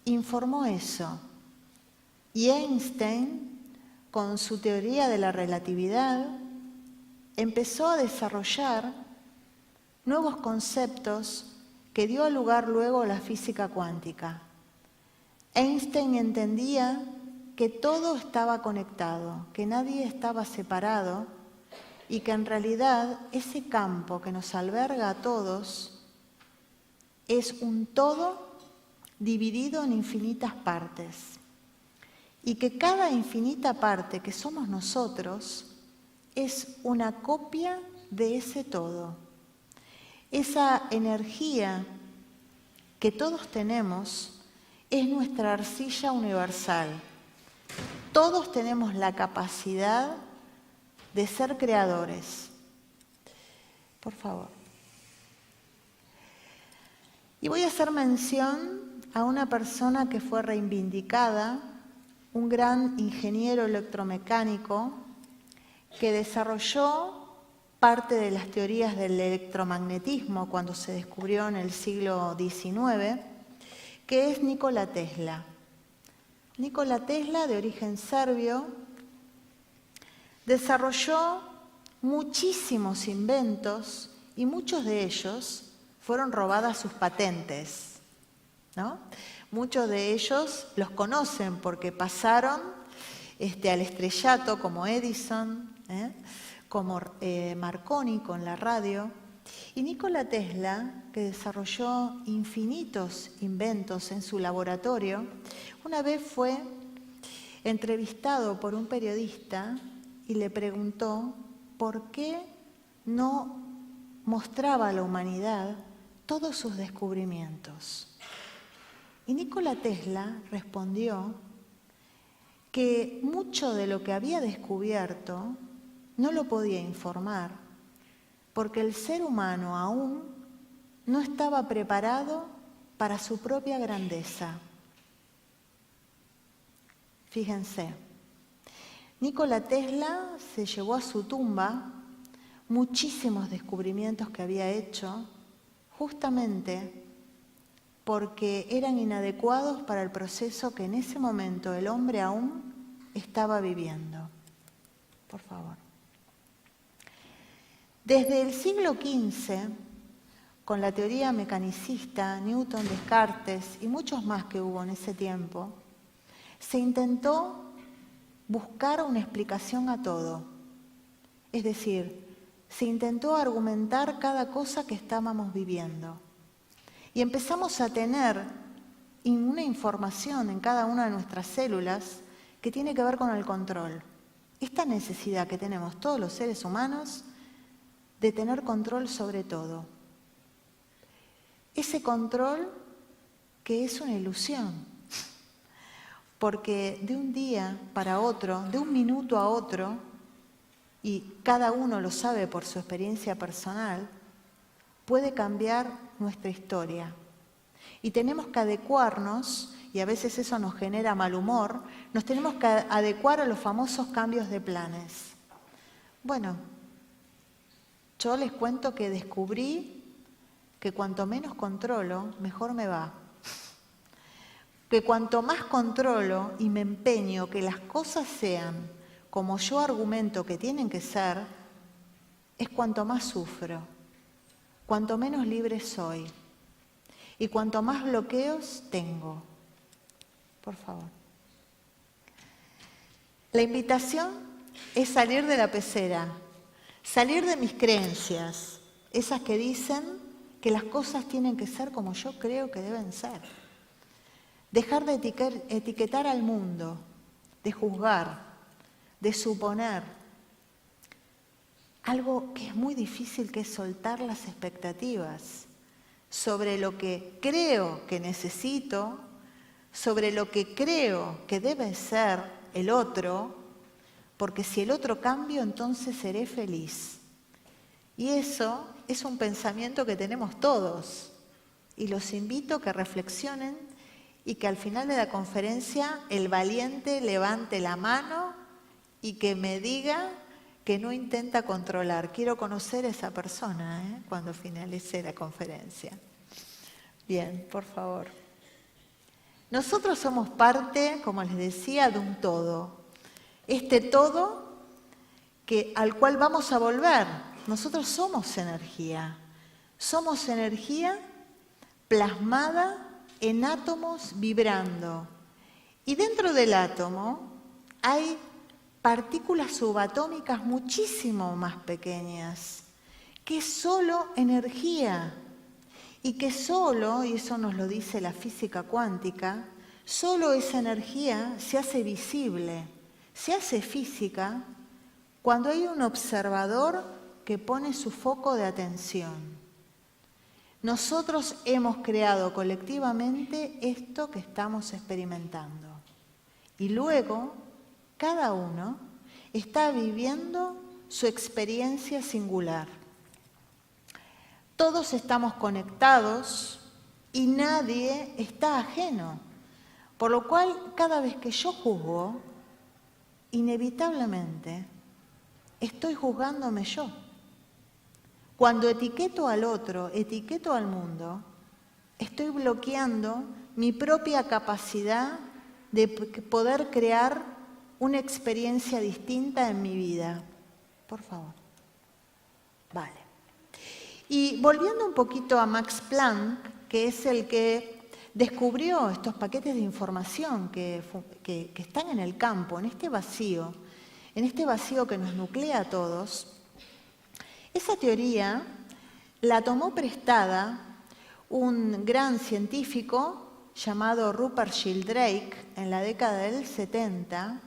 informó eso y Einstein con su teoría de la relatividad, empezó a desarrollar nuevos conceptos que dio lugar luego a la física cuántica. Einstein entendía que todo estaba conectado, que nadie estaba separado y que en realidad ese campo que nos alberga a todos es un todo dividido en infinitas partes y que cada infinita parte que somos nosotros es una copia de ese todo. Esa energía que todos tenemos es nuestra arcilla universal. Todos tenemos la capacidad de ser creadores. Por favor. Y voy a hacer mención a una persona que fue reivindicada, un gran ingeniero electromecánico que desarrolló parte de las teorías del electromagnetismo cuando se descubrió en el siglo XIX, que es Nikola Tesla. Nikola Tesla, de origen serbio, desarrolló muchísimos inventos y muchos de ellos fueron robadas sus patentes, ¿no? Muchos de ellos los conocen porque pasaron al estrellato como Edison, como Marconi con la radio. Y Nikola Tesla, que desarrolló infinitos inventos en su laboratorio, una vez fue entrevistado por un periodista y le preguntó por qué no mostraba a la humanidad todos sus descubrimientos. Y Nikola Tesla respondió que mucho de lo que había descubierto no lo podía informar porque el ser humano aún no estaba preparado para su propia grandeza. Fíjense, Nikola Tesla se llevó a su tumba muchísimos descubrimientos que había hecho justamente porque eran inadecuados para el proceso que en ese momento el hombre aún estaba viviendo. Por favor. Desde el siglo XV, con la teoría mecanicista, Newton, Descartes y muchos más que hubo en ese tiempo, se intentó buscar una explicación a todo. Es decir, se intentó argumentar cada cosa que estábamos viviendo. Y empezamos a tener una información en cada una de nuestras células que tiene que ver con el control. Esta necesidad que tenemos todos los seres humanos de tener control sobre todo. Ese control que es una ilusión, porque de un día para otro, de un minuto a otro, y cada uno lo sabe por su experiencia personal, puede cambiar nuestra historia. Y tenemos que adecuarnos, y a veces eso nos genera mal humor, nos tenemos que adecuar a los famosos cambios de planes. Bueno, yo les cuento que descubrí que cuanto menos controlo, mejor me va. Que cuanto más controlo y me empeño que las cosas sean como yo argumento que tienen que ser, es cuanto más sufro, cuanto menos libre soy y cuanto más bloqueos tengo. Por favor. La invitación es salir de la pecera, salir de mis creencias, esas que dicen que las cosas tienen que ser como yo creo que deben ser. Dejar de etiquetar al mundo, de juzgar, de suponer. Algo que es muy difícil, que es soltar las expectativas sobre lo que creo que necesito, sobre lo que creo que debe ser el otro, porque si el otro cambio, entonces seré feliz. Y eso es un pensamiento que tenemos todos. Y los invito a que reflexionen y que al final de la conferencia el valiente levante la mano y que me diga que no intenta controlar. Quiero conocer a esa persona cuando finalice la conferencia. Bien, por favor. Nosotros somos parte, como les decía, de un todo. Este todo al cual vamos a volver. Nosotros somos energía plasmada en átomos vibrando. Y dentro del átomo hay partículas subatómicas muchísimo más pequeñas, que es solo energía. Y que solo, y eso nos lo dice la física cuántica, solo esa energía se hace visible, se hace física, cuando hay un observador que pone su foco de atención. Nosotros hemos creado colectivamente esto que estamos experimentando. Y luego, cada uno está viviendo su experiencia singular. Todos estamos conectados y nadie está ajeno. Por lo cual, cada vez que yo juzgo, inevitablemente estoy juzgándome yo. Cuando etiqueto al otro, etiqueto al mundo, estoy bloqueando mi propia capacidad de poder crear una experiencia distinta en mi vida. Por favor. Vale. Y volviendo un poquito a Max Planck, que es el que descubrió estos paquetes de información que están en el campo, en este vacío que nos nuclea a todos. Esa teoría la tomó prestada un gran científico llamado Rupert Sheldrake en la década del 70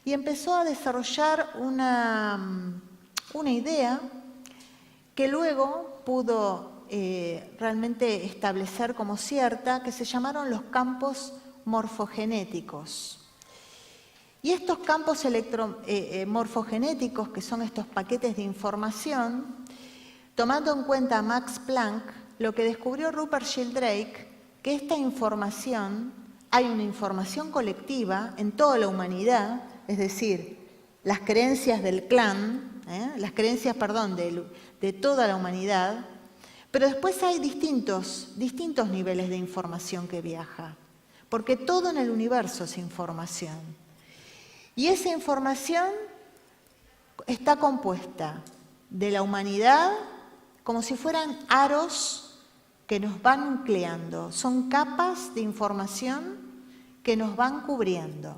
y empezó a desarrollar una idea que luego pudo realmente establecer como cierta, que se llamaron los campos morfogenéticos. Y estos campos morfogenéticos, que son estos paquetes de información, tomando en cuenta a Max Planck, lo que descubrió Rupert Sheldrake, que esta información, hay una información colectiva en toda la humanidad, es decir, las creencias del clan, las creencias, de toda la humanidad, pero después hay distintos niveles de información que viaja, porque todo en el universo es información. Y esa información está compuesta de la humanidad como si fueran aros que nos van nucleando. Son capas de información que nos van cubriendo.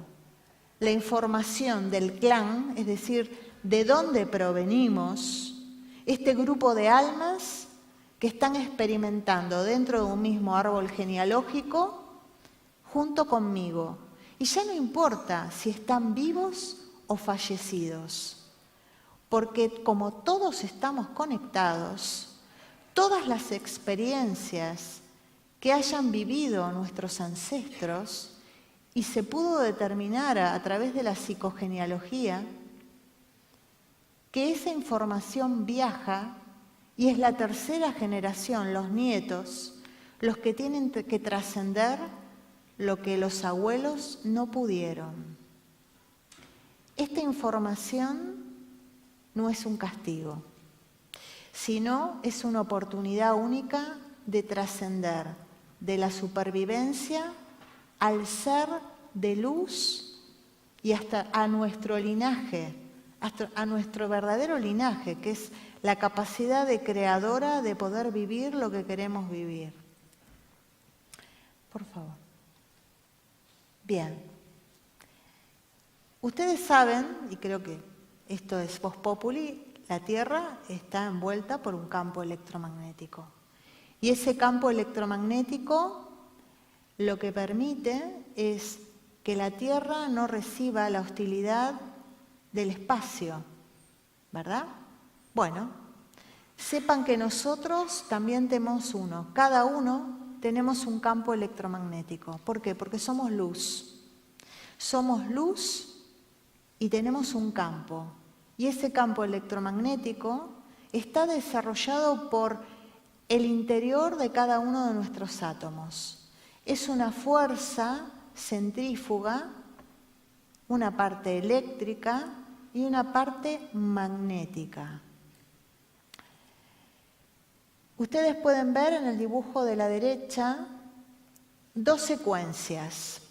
La información del clan, es decir, de dónde provenimos, este grupo de almas que están experimentando dentro de un mismo árbol genealógico junto conmigo. Y ya no importa si están vivos o fallecidos, porque como todos estamos conectados, todas las experiencias que hayan vivido nuestros ancestros, y se pudo determinar a través de la psicogenealogía, que esa información viaja y es la tercera generación, los nietos, los que tienen que trascender lo que los abuelos no pudieron. Esta información no es un castigo, sino es una oportunidad única de trascender de la supervivencia al ser de luz y hasta a nuestro linaje, hasta a nuestro verdadero linaje, que es la capacidad de creadora de poder vivir lo que queremos vivir. Por favor. Bien. Ustedes saben, y creo que esto es Vox Populi, la Tierra está envuelta por un campo electromagnético. Y ese campo electromagnético lo que permite es que la Tierra no reciba la hostilidad del espacio, ¿verdad? Bueno, sepan que nosotros también tenemos uno, cada uno tenemos un campo electromagnético. ¿Por qué? Porque somos luz. Somos luz y tenemos un campo. Y ese campo electromagnético está desarrollado por el interior de cada uno de nuestros átomos. Es una fuerza centrífuga, una parte eléctrica y una parte magnética. Ustedes pueden ver en el dibujo de la derecha dos secuencias.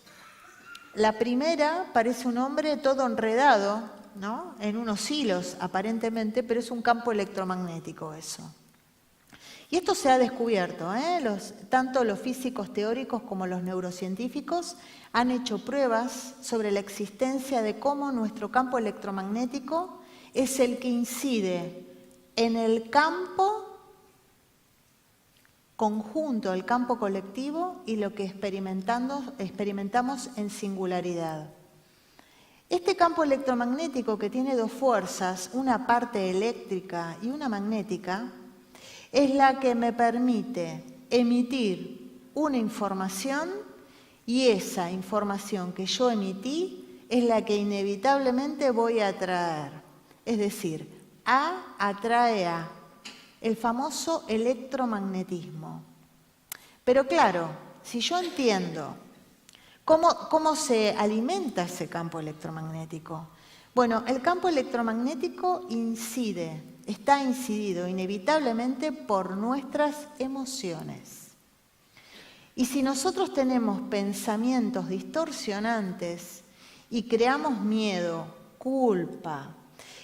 La primera parece un hombre todo enredado, ¿no?, en unos hilos aparentemente, pero es un campo electromagnético eso. Y esto se ha descubierto, tanto los físicos teóricos como los neurocientíficos han hecho pruebas sobre la existencia de cómo nuestro campo electromagnético es el que incide en el campo conjunto, el campo colectivo y lo que experimentamos en singularidad. Este campo electromagnético, que tiene dos fuerzas, una parte eléctrica y una magnética, es la que me permite emitir una información, y esa información que yo emití es la que inevitablemente voy a atraer. Es decir, A atrae A, el famoso electromagnetismo. Pero claro, si yo entiendo cómo se alimenta ese campo electromagnético. Bueno, el campo electromagnético está incidido inevitablemente por nuestras emociones. Y si nosotros tenemos pensamientos distorsionantes y creamos miedo, culpa,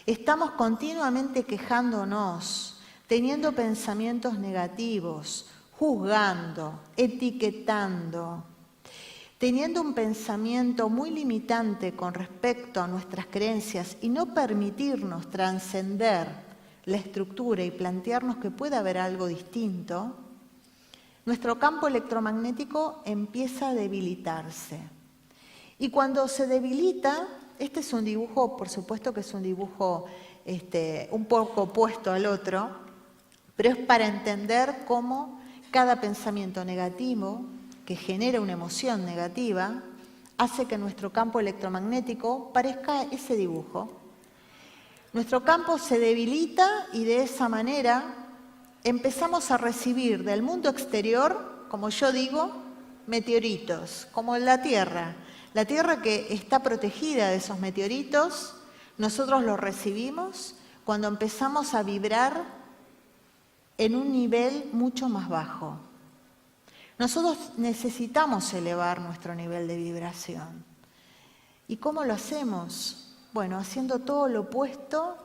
estamos continuamente quejándonos, teniendo pensamientos negativos, juzgando, etiquetando, teniendo un pensamiento muy limitante con respecto a nuestras creencias y no permitirnos trascender la estructura y plantearnos que puede haber algo distinto, nuestro campo electromagnético empieza a debilitarse. Y cuando se debilita, este es un dibujo, por supuesto que es un dibujo un poco opuesto al otro, pero es para entender cómo cada pensamiento negativo que genera una emoción negativa hace que nuestro campo electromagnético parezca ese dibujo. Nuestro campo se debilita y de esa manera empezamos a recibir del mundo exterior, como yo digo, meteoritos, como en la Tierra. La Tierra, que está protegida de esos meteoritos, nosotros los recibimos cuando empezamos a vibrar en un nivel mucho más bajo. Nosotros necesitamos elevar nuestro nivel de vibración. ¿Y cómo lo hacemos? Bueno, haciendo todo lo opuesto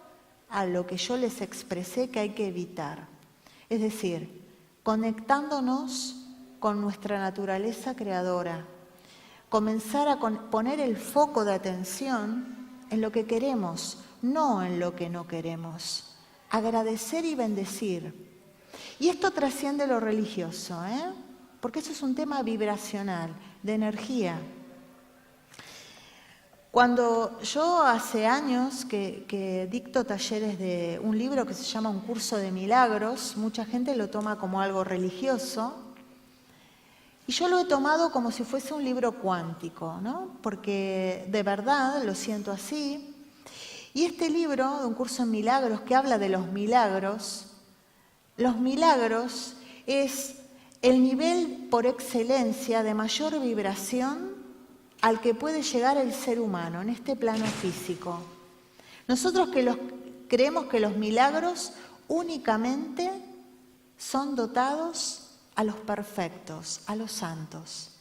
a lo que yo les expresé que hay que evitar. Es decir, conectándonos con nuestra naturaleza creadora. Comenzar a poner el foco de atención en lo que queremos, no en lo que no queremos. Agradecer y bendecir. Y esto trasciende lo religioso, porque eso es un tema vibracional, de energía. Cuando yo hace años que dicto talleres de un libro que se llama Un curso de milagros, mucha gente lo toma como algo religioso, y yo lo he tomado como si fuese un libro cuántico, ¿no? Porque de verdad lo siento así. Y este libro, de Un curso en milagros, que habla de los milagros es el nivel por excelencia de mayor vibración al que puede llegar el ser humano en este plano físico. Nosotros creemos que los milagros únicamente son dotados a los perfectos, a los santos.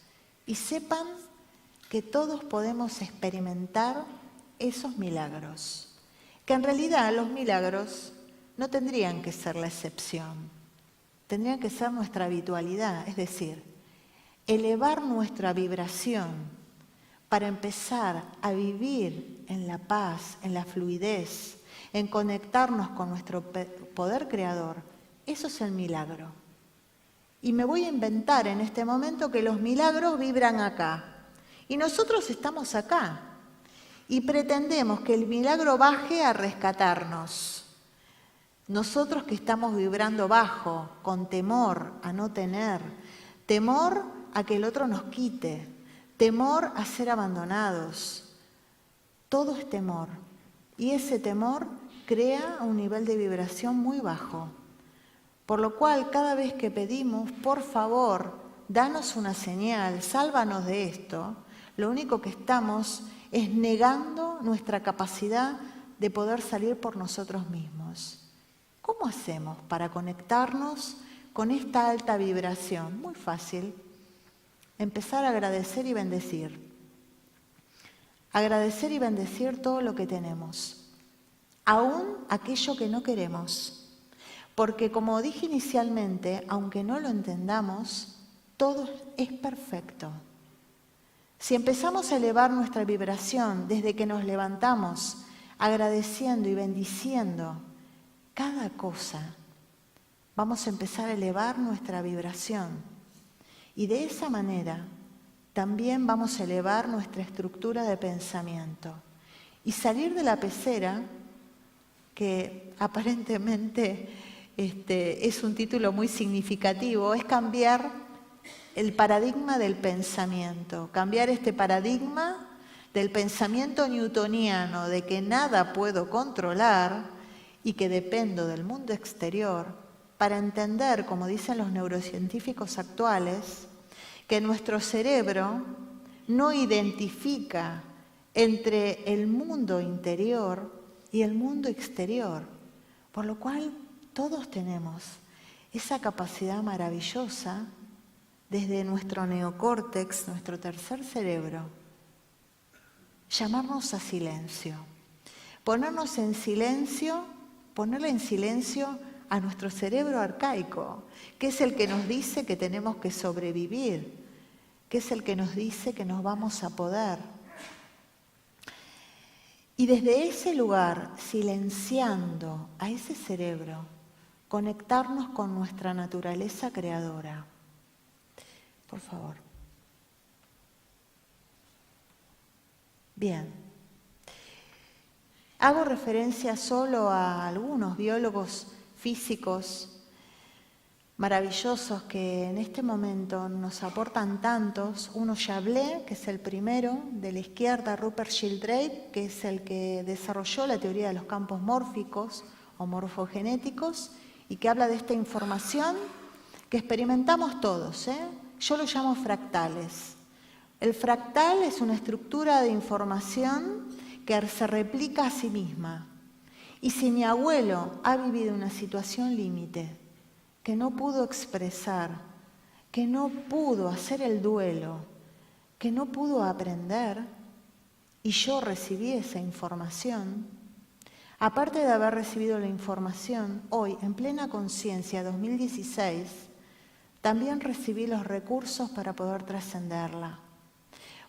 Y sepan que todos podemos experimentar esos milagros. Que en realidad los milagros no tendrían que ser la excepción. Tendrían que ser nuestra habitualidad, es decir, elevar nuestra vibración para empezar a vivir en la paz, en la fluidez, en conectarnos con nuestro poder creador. Eso es el milagro. Y me voy a inventar en este momento que los milagros vibran acá. Y nosotros estamos acá. Y pretendemos que el milagro baje a rescatarnos. Nosotros que estamos vibrando bajo, con temor a no tener, temor a que el otro nos quite, temor a ser abandonados. Todo es temor. Y ese temor crea un nivel de vibración muy bajo. Por lo cual, cada vez que pedimos, por favor, danos una señal, sálvanos de esto, lo único que estamos es negando nuestra capacidad de poder salir por nosotros mismos. ¿Cómo hacemos para conectarnos con esta alta vibración? Muy fácil. Empezar a agradecer y bendecir. agradecer y bendecir todo lo que tenemos, aún aquello que no queremos, porque como dije inicialmente, aunque no lo entendamos, todo es perfecto. Si empezamos a elevar nuestra vibración desde que nos levantamos, agradeciendo y bendiciendo cada cosa, vamos a empezar a elevar nuestra vibración. Y de esa manera también vamos a elevar nuestra estructura de pensamiento y salir de la pecera, que aparentemente es un título muy significativo, es cambiar el paradigma del pensamiento, cambiar este paradigma del pensamiento newtoniano de que nada puedo controlar y que dependo del mundo exterior, para entender, como dicen los neurocientíficos actuales, que nuestro cerebro no identifica entre el mundo interior y el mundo exterior, por lo cual todos tenemos esa capacidad maravillosa desde nuestro neocórtex, nuestro tercer cerebro, llamarnos a silencio, ponernos en silencio, ponerle en silencio a nuestro cerebro arcaico, que es el que nos dice que tenemos que sobrevivir, que es el que nos dice que nos vamos a poder. Y desde ese lugar, silenciando a ese cerebro, conectarnos con nuestra naturaleza creadora. Por favor. Bien. Hago referencia solo a algunos biólogos físicos maravillosos que en este momento nos aportan tantos. Uno ya hablé, que es el primero, de la izquierda, Rupert Sheldrake, que es el que desarrolló la teoría de los campos mórficos o morfogenéticos y que habla de esta información que experimentamos todos, Yo lo llamo fractales. El fractal es una estructura de información que se replica a sí misma. Y si mi abuelo ha vivido una situación límite, que no pudo expresar, que no pudo hacer el duelo, que no pudo aprender, y yo recibí esa información, aparte de haber recibido la información, hoy, en plena conciencia, 2016, también recibí los recursos para poder trascenderla.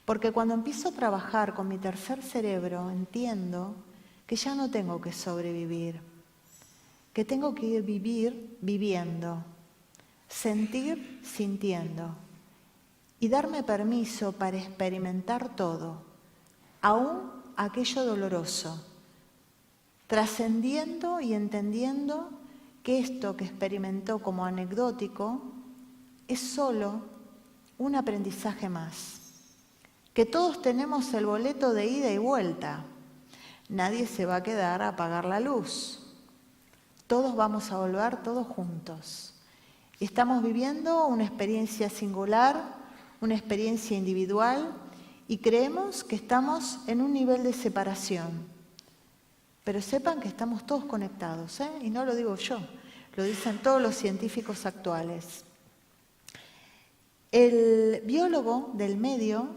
Porque cuando empiezo a trabajar con mi tercer cerebro, entiendo que ya no tengo que sobrevivir, que tengo que ir viviendo, sentir sintiendo y darme permiso para experimentar todo, aún aquello doloroso, trascendiendo y entendiendo que esto que experimentó como anecdótico es solo un aprendizaje más, que todos tenemos el boleto de ida y vuelta, nadie se va a quedar a apagar la luz. Todos vamos a volver, todos juntos. Estamos viviendo una experiencia singular, una experiencia individual, y creemos que estamos en un nivel de separación. Pero sepan que estamos todos conectados, y no lo digo yo, lo dicen todos los científicos actuales. El biólogo del medio,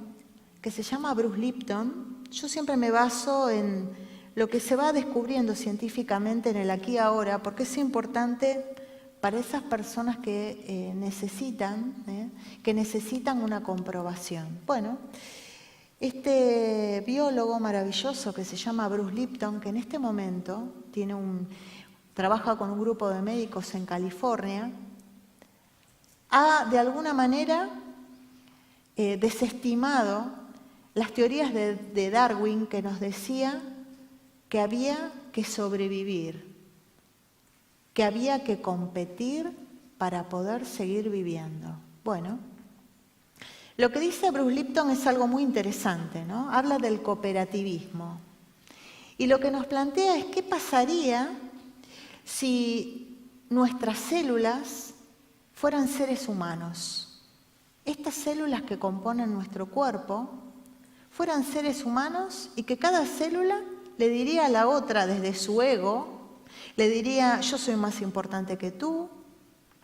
que se llama Bruce Lipton, yo siempre me baso en lo que se va descubriendo científicamente en el aquí y ahora, porque es importante para esas personas que necesitan una comprobación. Bueno, este biólogo maravilloso que se llama Bruce Lipton, que en este momento trabaja con un grupo de médicos en California, ha de alguna manera desestimado las teorías de Darwin, que nos decía que había que sobrevivir, que había que competir para poder seguir viviendo. Bueno, lo que dice Bruce Lipton es algo muy interesante, ¿no? Habla del cooperativismo. Y lo que nos plantea es qué pasaría si nuestras células fueran seres humanos. Estas células que componen nuestro cuerpo fueran seres humanos y que cada célula le diría a la otra desde su ego, le diría, yo soy más importante que tú,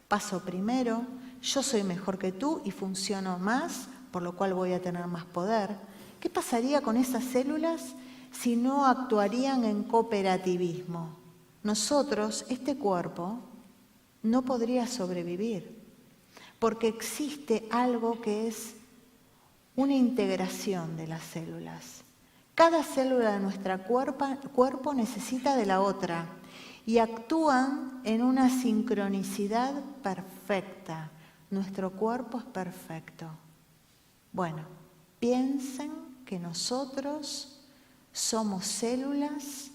paso primero, yo soy mejor que tú y funciono más, por lo cual voy a tener más poder. ¿Qué pasaría con esas células si no actuarían en cooperativismo? Nosotros, este cuerpo, no podría sobrevivir, porque existe algo que es una integración de las células. Cada célula de nuestro cuerpo necesita de la otra y actúan en una sincronicidad perfecta. Nuestro cuerpo es perfecto. Bueno, piensen que nosotros somos células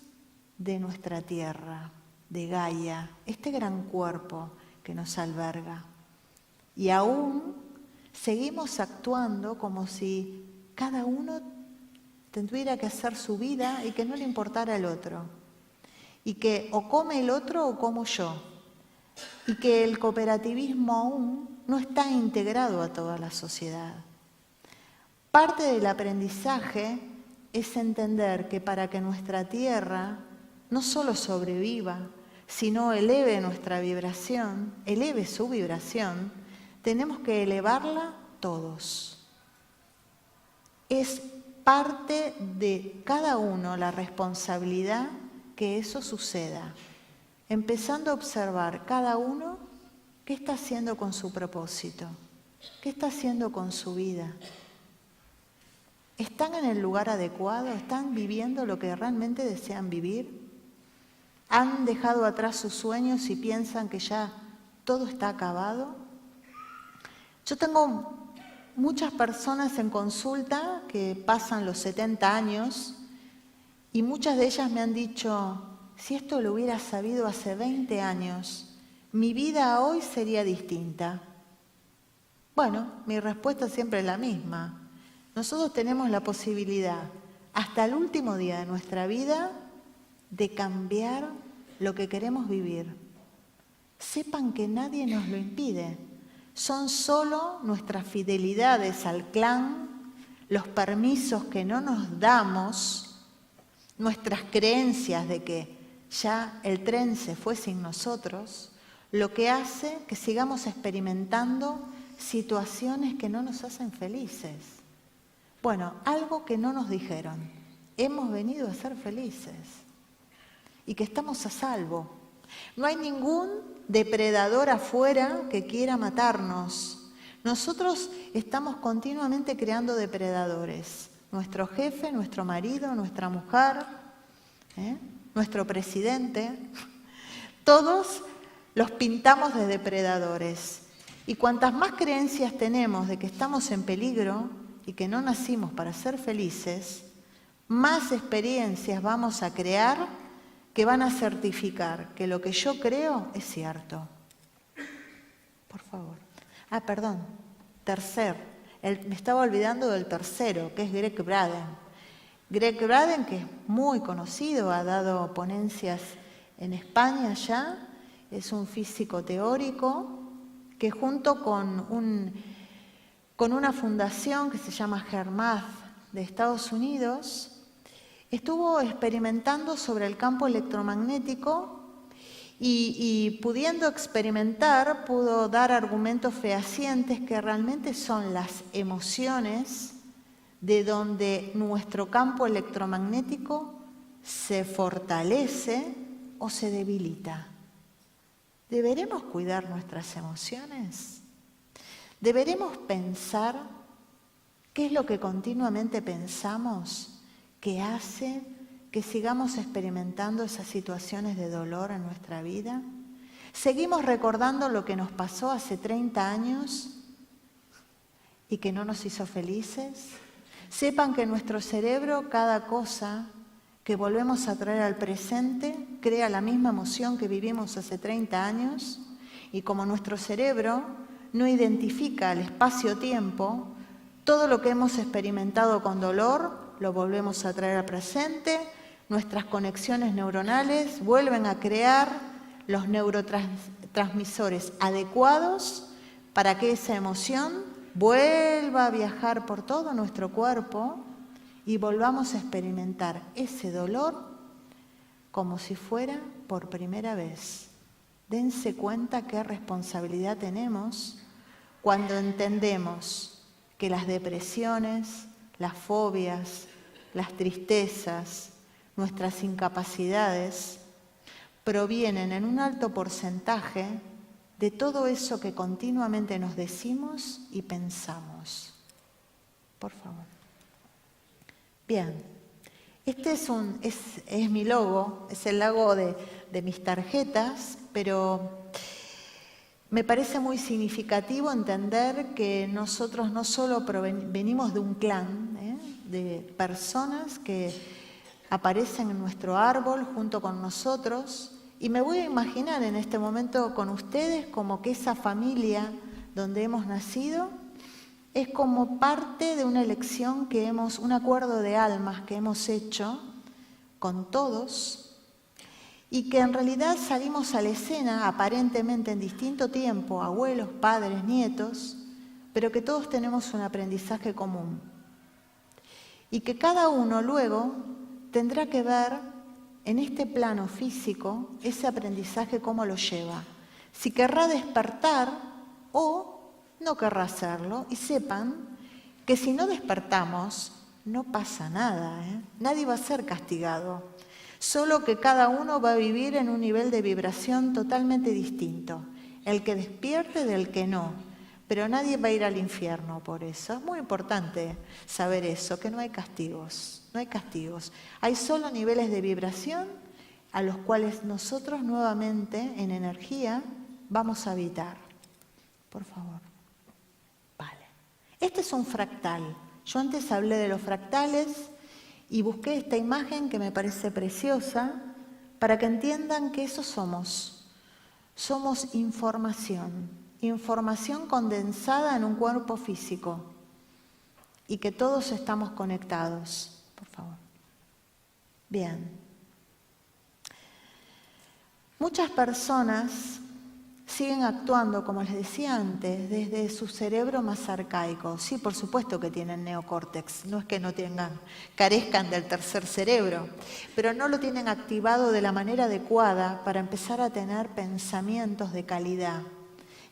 de nuestra tierra, de Gaia, este gran cuerpo que nos alberga. Y aún seguimos actuando como si cada uno tuviera que hacer su vida y que no le importara el otro. Y que o come el otro o como yo. Y que el cooperativismo aún no está integrado a toda la sociedad. Parte del aprendizaje es entender que para que nuestra tierra no solo sobreviva, sino eleve nuestra vibración, eleve su vibración, tenemos que elevarla todos. Es parte de cada uno la responsabilidad que eso suceda, empezando a observar cada uno qué está haciendo con su propósito, qué está haciendo con su vida. ¿Están en el lugar adecuado? ¿Están viviendo lo que realmente desean vivir? ¿Han dejado atrás sus sueños y piensan que ya todo está acabado? Yo tengo muchas personas en consulta que pasan los 70 años y muchas de ellas me han dicho, si esto lo hubiera sabido hace 20 años, mi vida hoy sería distinta. Bueno, mi respuesta siempre es la misma. Nosotros tenemos la posibilidad, hasta el último día de nuestra vida, de cambiar lo que queremos vivir. Sepan que nadie nos lo impide. Son solo nuestras fidelidades al clan, los permisos que no nos damos, nuestras creencias de que ya el tren se fue sin nosotros, lo que hace que sigamos experimentando situaciones que no nos hacen felices. Bueno, algo que no nos dijeron, hemos venido a ser felices y que estamos a salvo. No hay ningún depredador afuera que quiera matarnos. Nosotros estamos continuamente creando depredadores. Nuestro jefe, nuestro marido, nuestra mujer, nuestro presidente, todos los pintamos de depredadores. Y cuantas más creencias tenemos de que estamos en peligro y que no nacimos para ser felices, más experiencias vamos a crear que van a certificar que lo que yo creo es cierto. Por favor. Perdón. Me estaba olvidando del tercero, que es Greg Braden. Greg Braden, que es muy conocido, ha dado ponencias en España ya, es un físico teórico que junto con una fundación que se llama HeartMath de Estados Unidos, estuvo experimentando sobre el campo electromagnético y pudiendo experimentar, pudo dar argumentos fehacientes que realmente son las emociones de donde nuestro campo electromagnético se fortalece o se debilita. ¿Deberemos cuidar nuestras emociones? ¿Deberemos pensar qué es lo que continuamente pensamos que hace que sigamos experimentando esas situaciones de dolor en nuestra vida? ¿Seguimos recordando lo que nos pasó hace 30 años y que no nos hizo felices? Sepan que en nuestro cerebro cada cosa que volvemos a traer al presente crea la misma emoción que vivimos hace 30 años y como nuestro cerebro no identifica el espacio-tiempo, todo lo que hemos experimentado con dolor lo volvemos a traer al presente, nuestras conexiones neuronales vuelven a crear los neurotransmisores adecuados para que esa emoción vuelva a viajar por todo nuestro cuerpo y volvamos a experimentar ese dolor como si fuera por primera vez. Dense cuenta qué responsabilidad tenemos cuando entendemos que las depresiones, las fobias, las tristezas, nuestras incapacidades, provienen en un alto porcentaje de todo eso que continuamente nos decimos y pensamos. Por favor. Bien, este es mi logo, es el logo de mis tarjetas, pero me parece muy significativo entender que nosotros no solo venimos de un clan, de personas que aparecen en nuestro árbol junto con nosotros, y me voy a imaginar en este momento con ustedes como que esa familia donde hemos nacido es como parte de una elección un acuerdo de almas que hemos hecho con todos, y que en realidad salimos a la escena aparentemente en distinto tiempo, abuelos, padres, nietos, pero que todos tenemos un aprendizaje común. Y que cada uno luego tendrá que ver en este plano físico ese aprendizaje cómo lo lleva. Si querrá despertar o no querrá hacerlo, y sepan que si no despertamos no pasa nada, nadie va a ser castigado. Solo que cada uno va a vivir en un nivel de vibración totalmente distinto. El que despierte del que no. Pero nadie va a ir al infierno por eso. Es muy importante saber eso, que no hay castigos. No hay castigos. Hay solo niveles de vibración a los cuales nosotros nuevamente en energía vamos a habitar. Por favor. Vale. Este es un fractal. Yo antes hablé de los fractales y busqué esta imagen que me parece preciosa para que entiendan que eso somos. Somos información. Información condensada en un cuerpo físico y que todos estamos conectados. Por favor. Bien. Muchas personas siguen actuando, como les decía antes, desde su cerebro más arcaico. Sí, por supuesto que tienen neocórtex, no es que no carezcan del tercer cerebro, pero no lo tienen activado de la manera adecuada para empezar a tener pensamientos de calidad,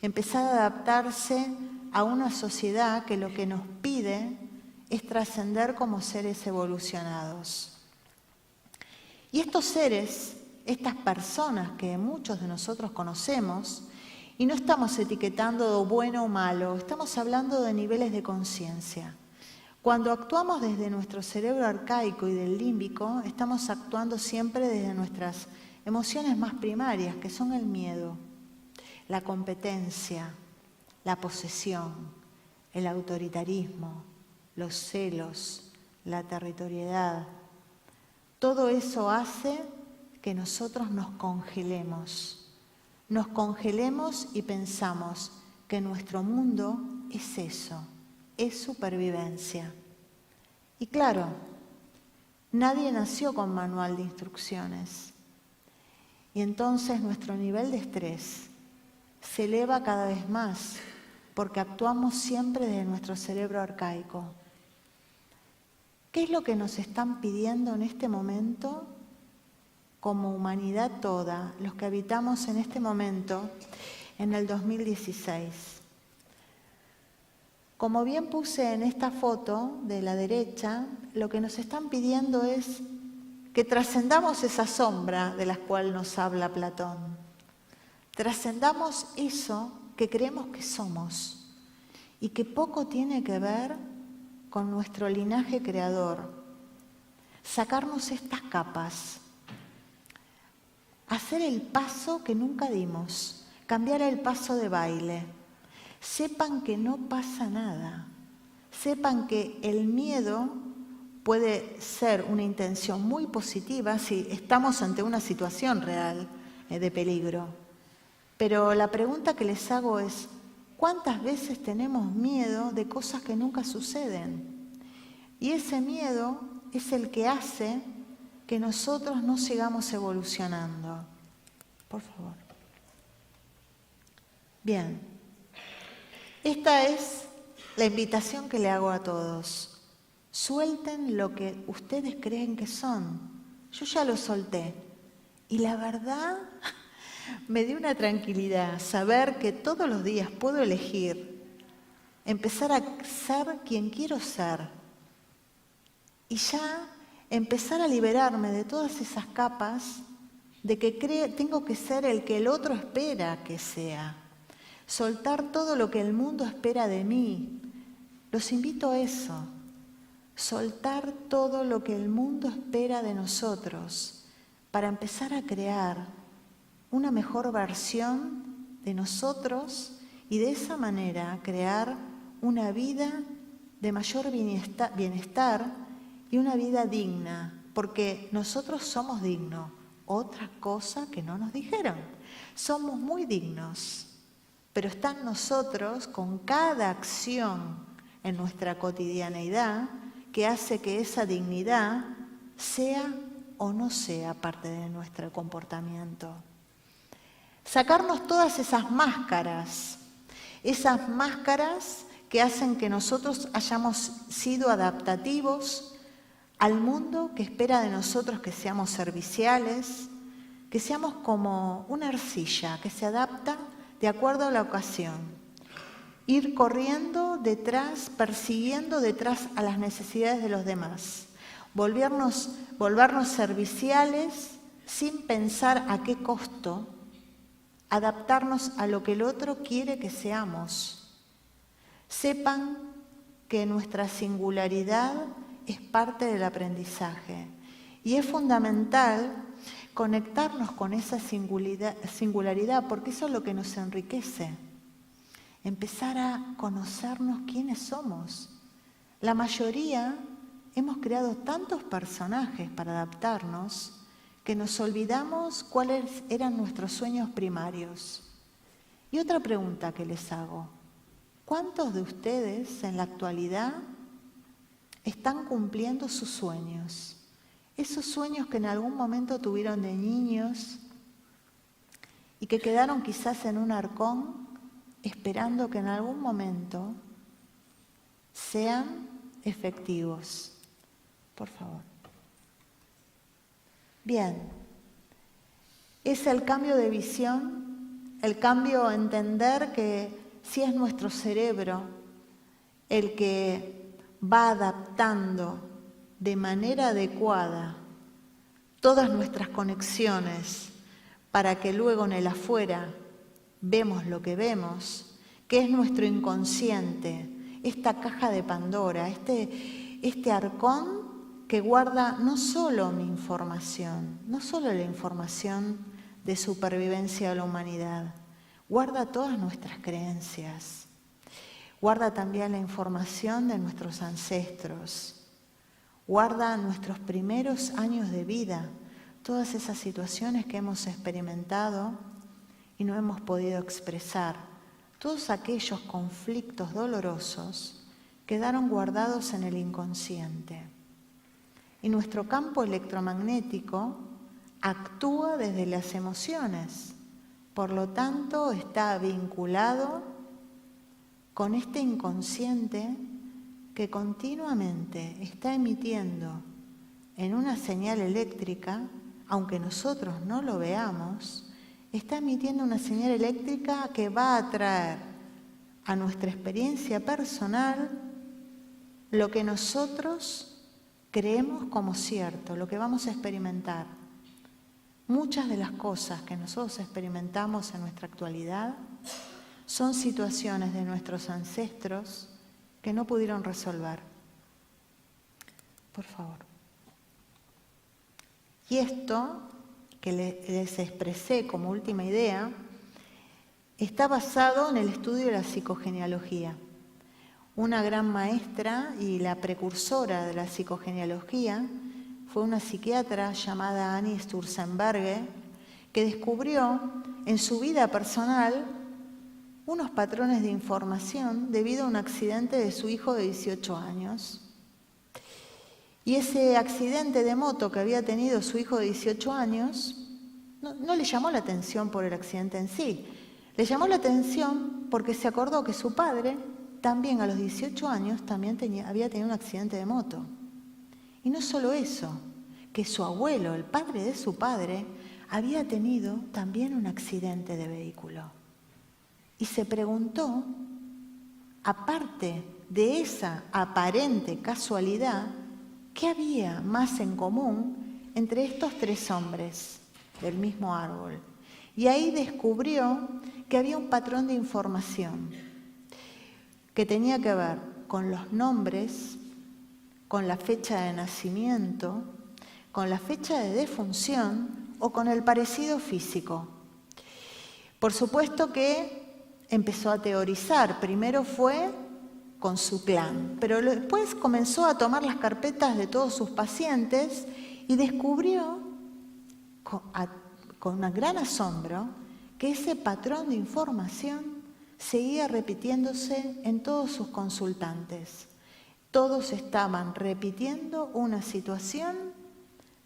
empezar a adaptarse a una sociedad que lo que nos pide es trascender como seres evolucionados. Y estos seres, estas personas que muchos de nosotros conocemos, y no estamos etiquetando bueno o malo, estamos hablando de niveles de conciencia. Cuando actuamos desde nuestro cerebro arcaico y del límbico, estamos actuando siempre desde nuestras emociones más primarias, que son el miedo, la competencia, la posesión, el autoritarismo, los celos, la territorialidad. Todo eso hace que nosotros nos congelemos y pensamos que nuestro mundo es eso, es supervivencia. Y claro, nadie nació con manual de instrucciones. Y entonces nuestro nivel de estrés se eleva cada vez más porque actuamos siempre desde nuestro cerebro arcaico. ¿Qué es lo que nos están pidiendo en este momento? Como humanidad toda, los que habitamos en este momento, en el 2016. Como bien puse en esta foto de la derecha, lo que nos están pidiendo es que trascendamos esa sombra de la cual nos habla Platón. Trascendamos eso que creemos que somos y que poco tiene que ver con nuestro linaje creador. Sacarnos estas capas. Hacer el paso que nunca dimos, cambiar el paso de baile. Sepan que no pasa nada. Sepan que el miedo puede ser una intención muy positiva si estamos ante una situación real de peligro. Pero la pregunta que les hago es, ¿cuántas veces tenemos miedo de cosas que nunca suceden? Y ese miedo es el que hace que nosotros no sigamos evolucionando. Por favor. Bien. Esta es la invitación que le hago a todos. Suelten lo que ustedes creen que son. Yo ya lo solté. Y la verdad, me dio una tranquilidad saber que todos los días puedo elegir empezar a ser quien quiero ser. y ya empezar a liberarme de todas esas capas de que tengo que ser el que el otro espera que sea. Soltar todo lo que el mundo espera de mí. Los invito a eso. Soltar todo lo que el mundo espera de nosotros para empezar a crear una mejor versión de nosotros y de esa manera crear una vida de mayor bienestar y una vida digna, porque nosotros somos dignos. Otra cosa que no nos dijeron. Somos muy dignos, pero está en nosotros con cada acción en nuestra cotidianeidad que hace que esa dignidad sea o no sea parte de nuestro comportamiento. Sacarnos todas esas máscaras que hacen que nosotros hayamos sido adaptativos al mundo que espera de nosotros que seamos serviciales, que seamos como una arcilla que se adapta de acuerdo a la ocasión. Ir corriendo detrás, persiguiendo detrás a las necesidades de los demás. Volvernos serviciales sin pensar a qué costo, adaptarnos a lo que el otro quiere que seamos. Sepan que nuestra singularidad es parte del aprendizaje y es fundamental conectarnos con esa singularidad porque eso es lo que nos enriquece. Empezar a conocernos quiénes somos. La mayoría hemos creado tantos personajes para adaptarnos que nos olvidamos cuáles eran nuestros sueños primarios. Y otra pregunta que les hago: ¿cuántos de ustedes en la actualidad están cumpliendo sus sueños? Esos sueños que en algún momento tuvieron de niños y que quedaron quizás en un arcón esperando que en algún momento sean efectivos. Por favor. Bien, es el cambio de visión, el cambio a entender que sí es nuestro cerebro el que va adaptando de manera adecuada todas nuestras conexiones para que luego en el afuera vemos lo que vemos, que es nuestro inconsciente, esta caja de Pandora, este arcón que guarda no solo mi información, no solo la información de supervivencia de la humanidad, guarda todas nuestras creencias, guarda también la información de nuestros ancestros, guarda nuestros primeros años de vida, todas esas situaciones que hemos experimentado y no hemos podido expresar, todos aquellos conflictos dolorosos quedaron guardados en el inconsciente. Y nuestro campo electromagnético actúa desde las emociones, por lo tanto está vinculado con este inconsciente que continuamente está emitiendo en una señal eléctrica, aunque nosotros no lo veamos, está emitiendo una señal eléctrica que va a traer a nuestra experiencia personal lo que nosotros creemos como cierto, lo que vamos a experimentar. Muchas de las cosas que nosotros experimentamos en nuestra actualidad son situaciones de nuestros ancestros que no pudieron resolver. Por favor. Y esto que les expresé como última idea está basado en el estudio de la psicogenealogía. Una gran maestra y la precursora de la psicogenealogía fue una psiquiatra llamada Annie Sturzenberger, que descubrió en su vida personal unos patrones de información debido a un accidente de su hijo de 18 años. Y ese accidente de moto que había tenido su hijo de 18 años no le llamó la atención por el accidente en sí. Le llamó la atención porque se acordó que su padre también a los 18 años también había tenido un accidente de moto. Y no solo eso, que su abuelo, el padre de su padre, había tenido también un accidente de vehículo. Y se preguntó, aparte de esa aparente casualidad, ¿qué había más en común entre estos tres hombres del mismo árbol? Y ahí descubrió que había un patrón de información que tenía que ver con los nombres, con la fecha de nacimiento, con la fecha de defunción o con el parecido físico. Por supuesto que empezó a teorizar. Primero fue con su clan, pero después comenzó a tomar las carpetas de todos sus pacientes y descubrió con un gran asombro que ese patrón de información seguía repitiéndose en todos sus consultantes. Todos estaban repitiendo una situación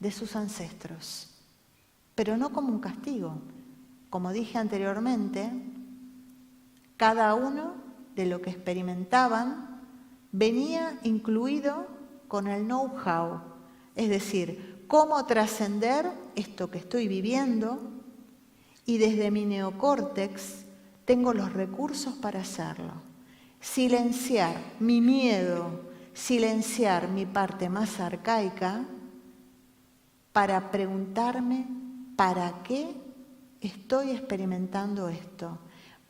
de sus ancestros, pero no como un castigo. Como dije anteriormente, cada uno de lo que experimentaban venía incluido con el know-how, es decir, cómo trascender esto que estoy viviendo, y desde mi neocórtex tengo los recursos para hacerlo. Silenciar mi miedo, silenciar mi parte más arcaica para preguntarme ¿para qué estoy experimentando esto?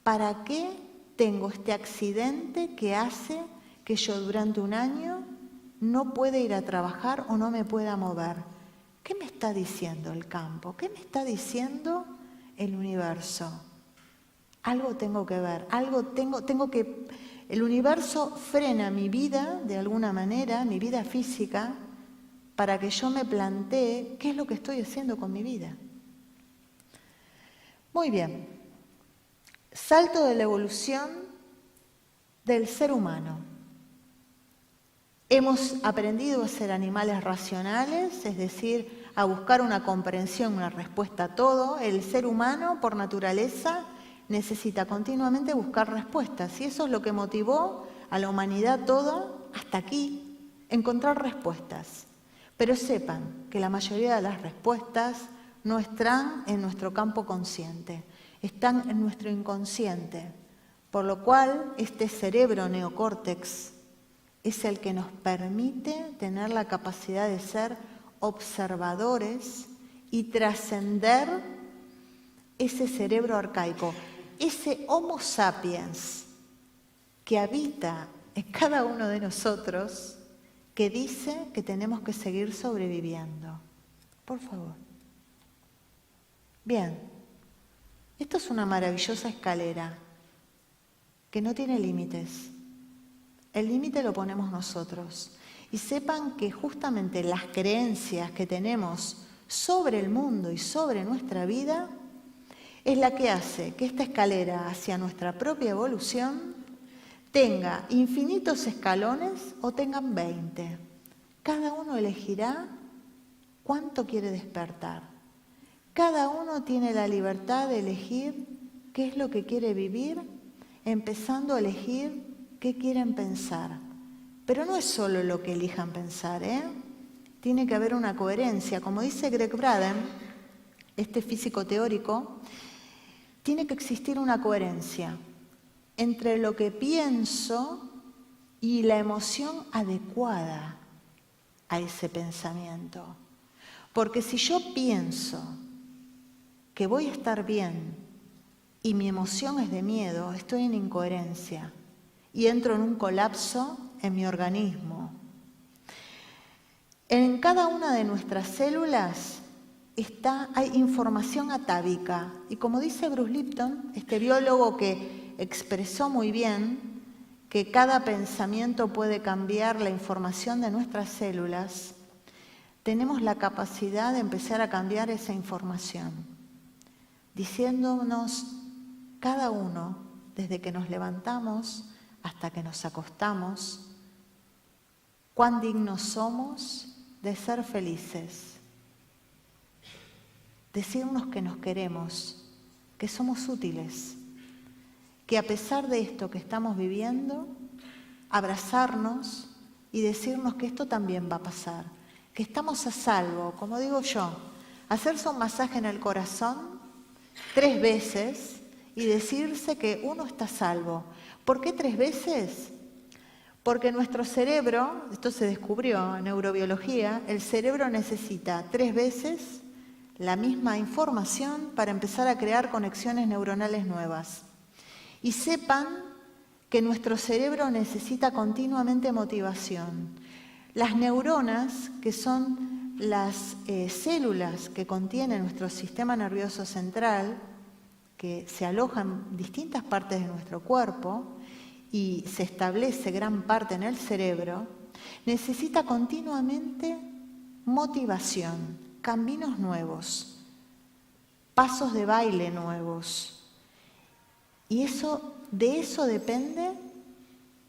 ¿Para qué tengo este accidente que hace que yo durante un año no pueda ir a trabajar o no me pueda mover? ¿Qué me está diciendo el campo? ¿Qué me está diciendo el universo? Algo tengo que ver, algo tengo que... El universo frena mi vida de alguna manera, mi vida física, para que yo me plantee qué es lo que estoy haciendo con mi vida. Muy bien. Salto de la evolución del ser humano. Hemos aprendido a ser animales racionales, es decir, a buscar una comprensión, una respuesta a todo. El ser humano, por naturaleza, necesita continuamente buscar respuestas, y eso es lo que motivó a la humanidad toda hasta aquí, encontrar respuestas. Pero sepan que la mayoría de las respuestas no están en nuestro campo consciente, están en nuestro inconsciente, por lo cual este cerebro neocórtex es el que nos permite tener la capacidad de ser observadores y trascender ese cerebro arcaico, ese Homo sapiens que habita en cada uno de nosotros, que dice que tenemos que seguir sobreviviendo. Por favor. Bien, esto es una maravillosa escalera que no tiene límites. El límite lo ponemos nosotros. Y sepan que justamente las creencias que tenemos sobre el mundo y sobre nuestra vida es la que hace que esta escalera hacia nuestra propia evolución tenga infinitos escalones o tengan 20. Cada uno elegirá cuánto quiere despertar. Cada uno tiene la libertad de elegir qué es lo que quiere vivir, empezando a elegir qué quieren pensar. Pero no es solo lo que elijan pensar, Tiene que haber una coherencia. Como dice Greg Braden, este físico teórico, tiene que existir una coherencia entre lo que pienso y la emoción adecuada a ese pensamiento. Porque si yo pienso que voy a estar bien y mi emoción es de miedo, estoy en incoherencia y entro en un colapso en mi organismo. En cada una de nuestras células hay información atávica, y como dice Bruce Lipton, este biólogo que expresó muy bien que cada pensamiento puede cambiar la información de nuestras células, tenemos la capacidad de empezar a cambiar esa información, diciéndonos cada uno, desde que nos levantamos hasta que nos acostamos, cuán dignos somos de ser felices. Decirnos que nos queremos, que somos útiles, que a pesar de esto que estamos viviendo, abrazarnos y decirnos que esto también va a pasar, que estamos a salvo, como digo yo, hacerse un masaje en el corazón 3 veces y decirse que uno está a salvo. ¿Por qué 3 veces? Porque nuestro cerebro, esto se descubrió en neurobiología, el cerebro necesita 3 veces la misma información para empezar a crear conexiones neuronales nuevas. Y sepan que nuestro cerebro necesita continuamente motivación. Las neuronas, que son las células que contiene nuestro sistema nervioso central, que se alojan en distintas partes de nuestro cuerpo y se establece gran parte en el cerebro, necesita continuamente motivación, caminos nuevos, pasos de baile nuevos. Y de eso depende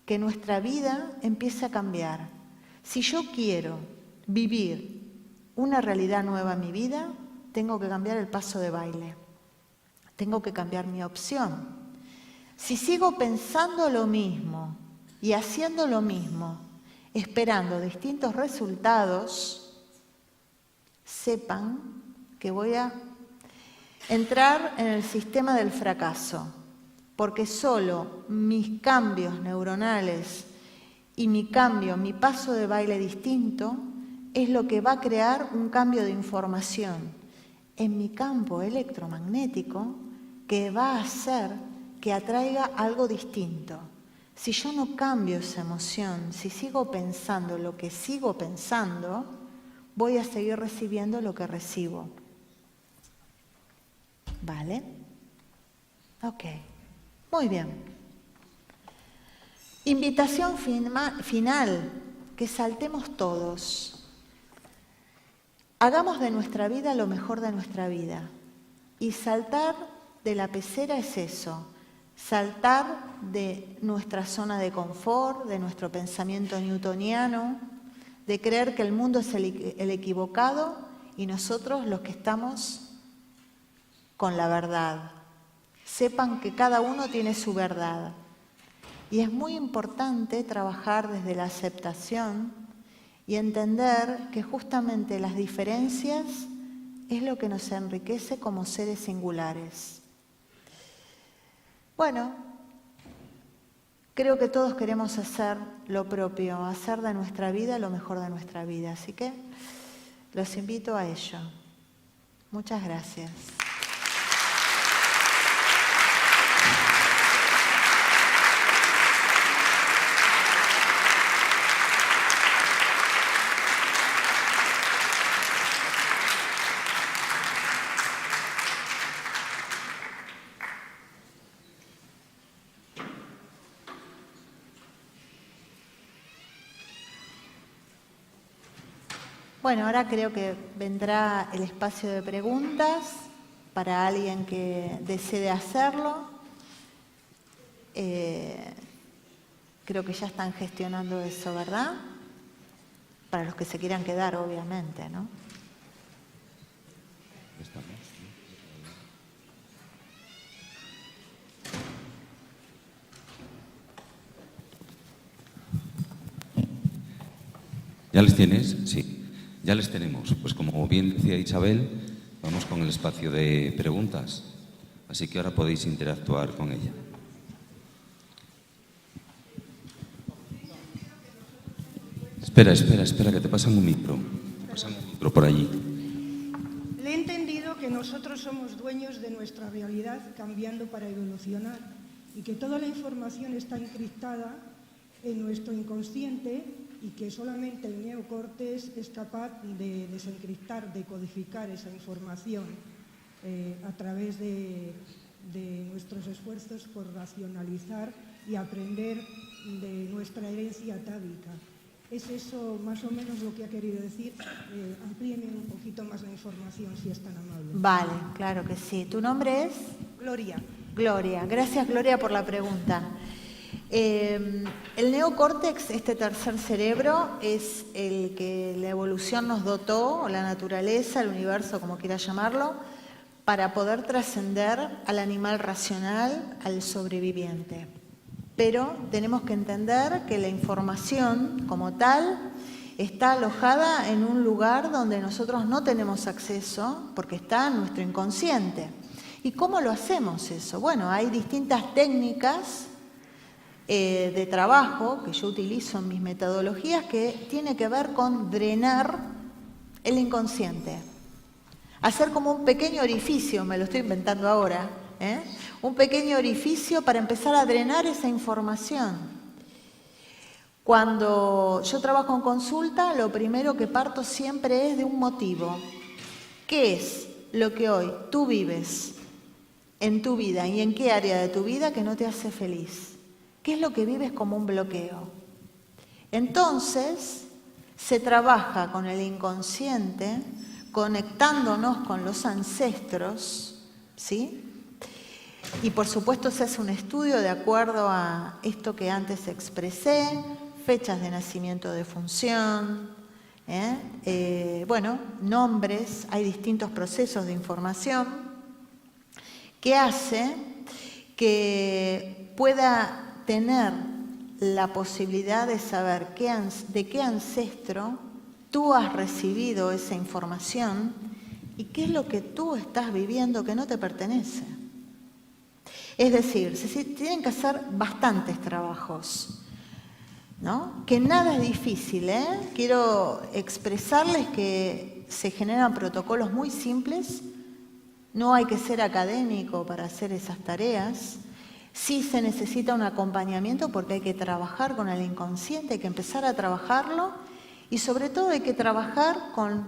que nuestra vida empiece a cambiar. Si yo quiero vivir una realidad nueva en mi vida, tengo que cambiar el paso de baile. Tengo que cambiar mi opción. Si sigo pensando lo mismo y haciendo lo mismo, esperando distintos resultados, sepan que voy a entrar en el sistema del fracaso, porque solo mis cambios neuronales y mi paso de baile distinto, es lo que va a crear un cambio de información en mi campo electromagnético que va a hacer que atraiga algo distinto. Si yo no cambio esa emoción, si sigo pensando lo que sigo pensando, voy a seguir recibiendo lo que recibo. ¿Vale? Ok. Muy bien. Invitación final, que saltemos todos. Hagamos de nuestra vida lo mejor de nuestra vida. Y saltar de la pecera es eso, saltar de nuestra zona de confort, de nuestro pensamiento newtoniano, de creer que el mundo es el equivocado y nosotros los que estamos con la verdad. Sepan que cada uno tiene su verdad. Y es muy importante trabajar desde la aceptación y entender que justamente las diferencias es lo que nos enriquece como seres singulares. Bueno, creo que todos queremos hacer lo propio, hacer de nuestra vida lo mejor de nuestra vida. Así que los invito a ello. Muchas gracias. Bueno, ahora creo que vendrá el espacio de preguntas para alguien que desee hacerlo. Creo que ya están gestionando eso, ¿verdad? Para los que se quieran quedar, obviamente, ¿no? ¿Ya les tienes? Sí. Ya les tenemos. Pues como bien decía Isabel, vamos con el espacio de preguntas. Así que ahora podéis interactuar con ella. Espera, que te pasan un micro. Pasan un micro por allí. Le he entendido que nosotros somos dueños de nuestra realidad cambiando para evolucionar y que toda la información está encriptada en nuestro inconsciente y que solamente el neocórtex es capaz de desencriptar, de codificar esa información a través de nuestros esfuerzos por racionalizar y aprender de nuestra herencia atávica. ¿Es eso más o menos lo que ha querido decir? Amplíeme un poquito más la información, si es tan amable. Vale, claro que sí. ¿Tu nombre es? Gloria. Gloria. Gracias, Gloria, por la pregunta. El neocórtex, este tercer cerebro, es el que la evolución nos dotó, o la naturaleza, el universo, como quiera llamarlo, para poder trascender al animal racional, al sobreviviente. Pero tenemos que entender que la información como tal está alojada en un lugar donde nosotros no tenemos acceso porque está en nuestro inconsciente. ¿Y cómo lo hacemos eso? Bueno, hay distintas técnicas de trabajo que yo utilizo en mis metodologías que tiene que ver con drenar el inconsciente. Hacer como un pequeño orificio, me lo estoy inventando ahora, un pequeño orificio para empezar a drenar esa información. Cuando yo trabajo en consulta, lo primero que parto siempre es de un motivo. ¿Qué es lo que hoy tú vives en tu vida y en qué área de tu vida que no te hace feliz? ¿Qué es lo que vives como un bloqueo? Entonces, se trabaja con el inconsciente, conectándonos con los ancestros, ¿sí? Y por supuesto se hace un estudio de acuerdo a esto que antes expresé, fechas de nacimiento, de función, bueno, nombres, hay distintos procesos de información que hace que pueda tener la posibilidad de saber de qué ancestro tú has recibido esa información y qué es lo que tú estás viviendo que no te pertenece. Es decir, se tienen que hacer bastantes trabajos, ¿no? Que nada es difícil, Quiero expresarles que se generan protocolos muy simples, no hay que ser académico para hacer esas tareas. Sí se necesita un acompañamiento porque hay que trabajar con el inconsciente, hay que empezar a trabajarlo y sobre todo hay que trabajar con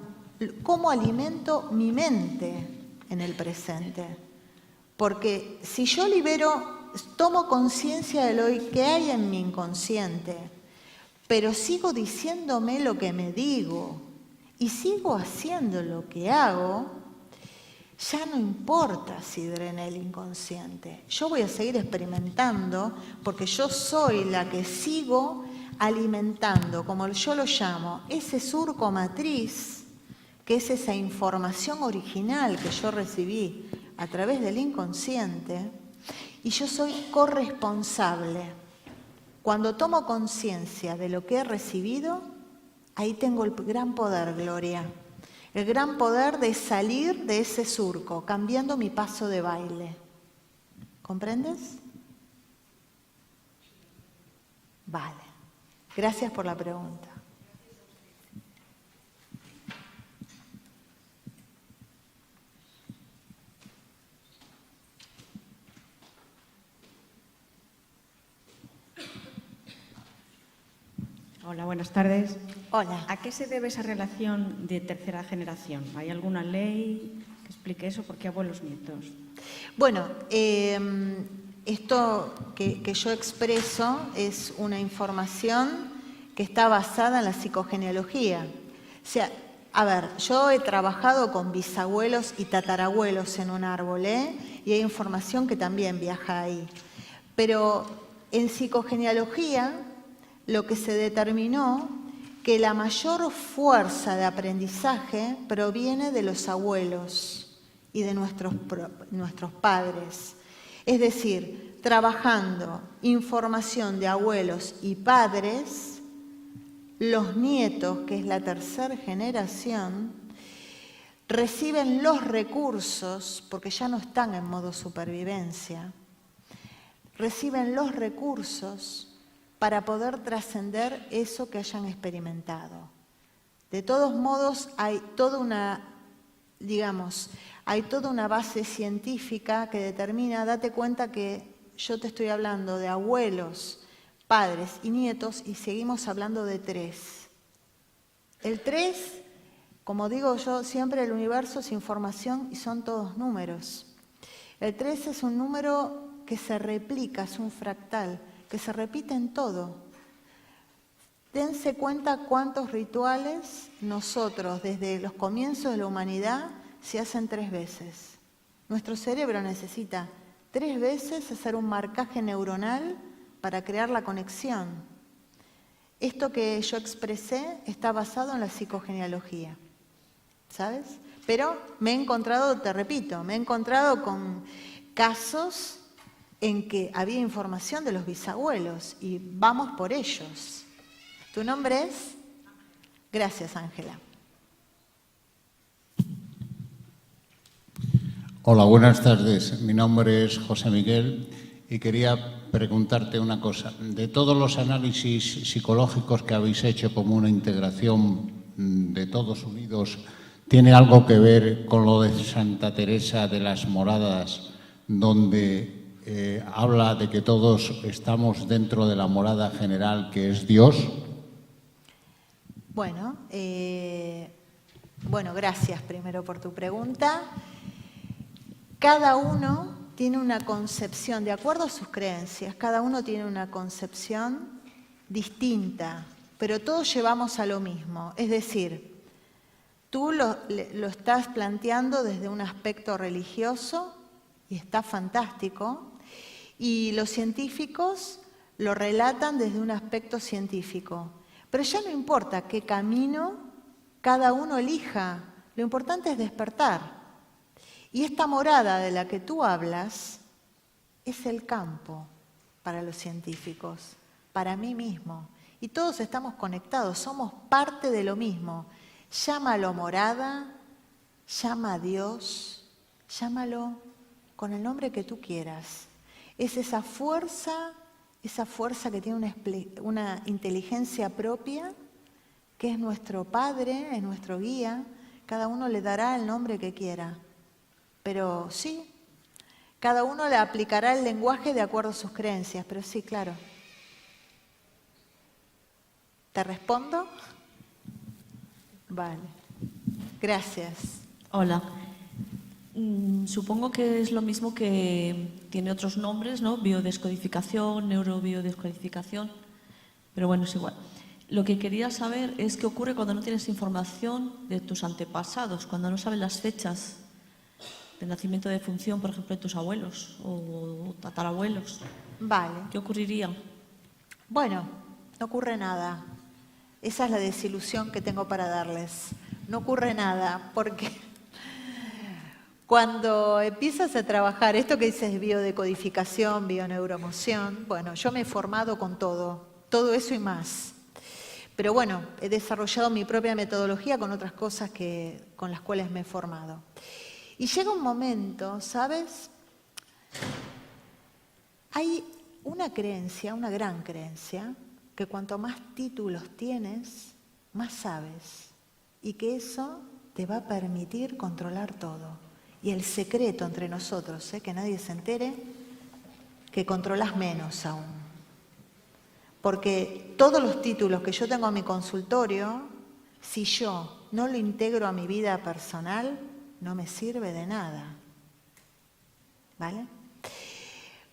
cómo alimento mi mente en el presente. Porque si yo tomo conciencia de lo que hay en mi inconsciente, pero sigo diciéndome lo que me digo y sigo haciendo lo que hago, ya no importa si drené el inconsciente. Yo voy a seguir experimentando porque yo soy la que sigo alimentando, como yo lo llamo, ese surco matriz, que es esa información original que yo recibí a través del inconsciente, y yo soy corresponsable. Cuando tomo conciencia de lo que he recibido, ahí tengo el gran poder, Gloria. El gran poder de salir de ese surco, cambiando mi paso de baile. ¿Comprendes? Vale. Gracias por la pregunta. Hola, buenas tardes. Hola. ¿A qué se debe esa relación de tercera generación? ¿Hay alguna ley que explique eso? ¿Por qué abuelos nietos? Bueno, esto que yo expreso es una información que está basada en la psicogenealogía. O sea, a ver, yo he trabajado con bisabuelos y tatarabuelos en un árbol, y hay información que también viaja ahí. Pero en psicogenealogía lo que se determinó que la mayor fuerza de aprendizaje proviene de los abuelos y de nuestros padres. Es decir, trabajando información de abuelos y padres, los nietos, que es la tercera generación, reciben los recursos, porque ya no están en modo supervivencia, reciben los recursos para poder trascender eso que hayan experimentado. De todos modos, hay toda una base científica que determina, date cuenta que yo te estoy hablando de abuelos, padres y nietos y seguimos hablando de 3. El 3, como digo yo siempre, el universo es información y son todos números. El 3 es un número que se replica, es un fractal, que se repite en todo. Dense cuenta cuántos rituales nosotros, desde los comienzos de la humanidad, se hacen 3 veces. Nuestro cerebro necesita 3 veces hacer un marcaje neuronal para crear la conexión. Esto que yo expresé está basado en la psicogenealogía, ¿sabes? Pero me he encontrado, te repito, con casos en que había información de los bisabuelos y vamos por ellos. ¿Tu nombre es? Gracias, Ángela. Hola, buenas tardes. Mi nombre es José Miguel y quería preguntarte una cosa. De todos los análisis psicológicos que habéis hecho como una integración de todos unidos, ¿tiene algo que ver con lo de Santa Teresa de las Moradas, donde habla de que todos estamos dentro de la morada general que es Dios? Bueno, gracias primero por tu pregunta. Cada uno tiene una concepción, de acuerdo a sus creencias, cada uno tiene una concepción distinta, pero todos llevamos a lo mismo. Es decir, tú lo estás planteando desde un aspecto religioso y está fantástico, y los científicos lo relatan desde un aspecto científico. Pero ya no importa qué camino cada uno elija, lo importante es despertar. Y esta morada de la que tú hablas es el campo para los científicos, para mí mismo. Y todos estamos conectados, somos parte de lo mismo. Llámalo morada, llama a Dios, llámalo con el nombre que tú quieras. Es esa fuerza que tiene una inteligencia propia, que es nuestro Padre, es nuestro guía. Cada uno le dará el nombre que quiera. Pero sí, cada uno le aplicará el lenguaje de acuerdo a sus creencias, pero sí, claro. ¿Te respondo? Vale. Gracias. Hola. Supongo que es lo mismo que tiene otros nombres, ¿no? Biodescodificación, neurobiodescodificación, pero bueno, es igual. Lo que quería saber es qué ocurre cuando no tienes información de tus antepasados, cuando no sabes las fechas de nacimiento, de defunción, por ejemplo, de tus abuelos o tatarabuelos. Vale. ¿Qué ocurriría? Bueno, no ocurre nada. Esa es la desilusión que tengo para darles. No ocurre nada, porque cuando empiezas a trabajar, esto que dices biodecodificación, bioneuroemoción, bueno, yo me he formado con todo eso y más. Pero bueno, he desarrollado mi propia metodología con otras cosas con las cuales me he formado. Y llega un momento, ¿sabes? Hay una creencia, una gran creencia, que cuanto más títulos tienes, más sabes. Y que eso te va a permitir controlar todo. Y el secreto entre nosotros, que nadie se entere, que controlas menos aún. Porque todos los títulos que yo tengo en mi consultorio, si yo no lo integro a mi vida personal, no me sirve de nada. ¿Vale?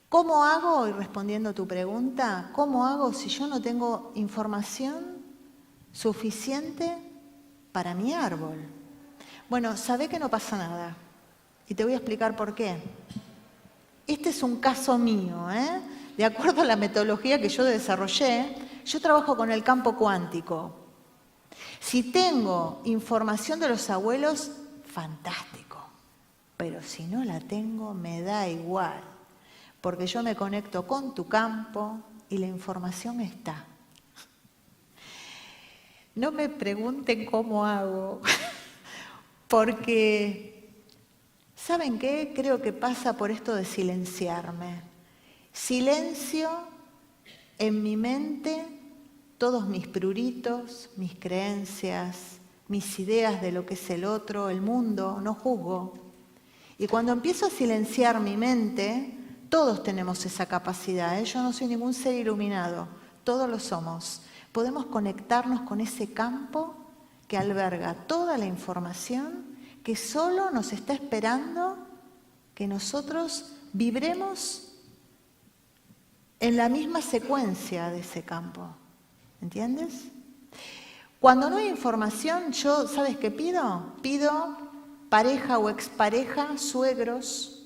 ¿Cómo hago, y respondiendo a tu pregunta, cómo hago si yo no tengo información suficiente para mi árbol? Bueno, sabé que no pasa nada. Y te voy a explicar por qué. Este es un caso mío, De acuerdo a la metodología que yo desarrollé, yo trabajo con el campo cuántico. Si tengo información de los abuelos, fantástico. Pero si no la tengo, me da igual. Porque yo me conecto con tu campo y la información está. No me pregunten cómo hago. Porque, ¿saben qué? Creo que pasa por esto de silenciarme. Silencio en mi mente todos mis pruritos, mis creencias, mis ideas de lo que es el otro, el mundo, no juzgo. Y cuando empiezo a silenciar mi mente, todos tenemos esa capacidad, Yo no soy ningún ser iluminado, todos lo somos. Podemos conectarnos con ese campo que alberga toda la información que solo nos está esperando que nosotros vibremos en la misma secuencia de ese campo. ¿Entiendes? Cuando no hay información, yo, ¿sabes qué pido? Pido pareja o expareja, suegros,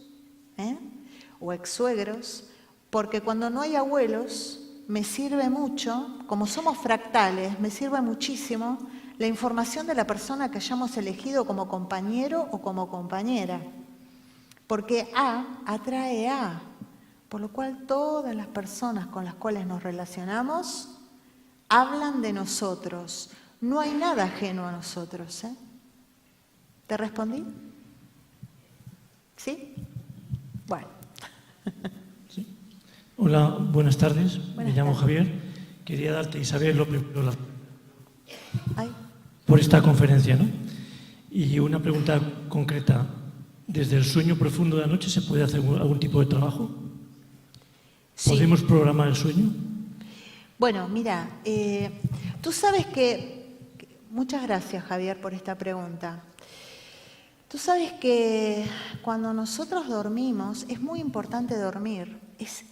o exsuegros, porque cuando no hay abuelos, me sirve mucho, como somos fractales, me sirve muchísimo la información de la persona que hayamos elegido como compañero o como compañera. Porque A atrae A, por lo cual todas las personas con las cuales nos relacionamos hablan de nosotros. No hay nada ajeno a nosotros. ¿Te respondí? ¿Sí? Bueno. Sí. Hola, buenas tardes. Buenas Me llamo tardes. Javier. Quería darte, Isabel, lo primero Ay, por esta conferencia, ¿no? Y una pregunta concreta. ¿Desde el sueño profundo de la noche se puede hacer algún tipo de trabajo? sí. ¿Podemos programar el sueño? Bueno, mira, tú sabes muchas gracias, Javier, por esta pregunta. Tú sabes que cuando nosotros dormimos, es muy importante dormir, es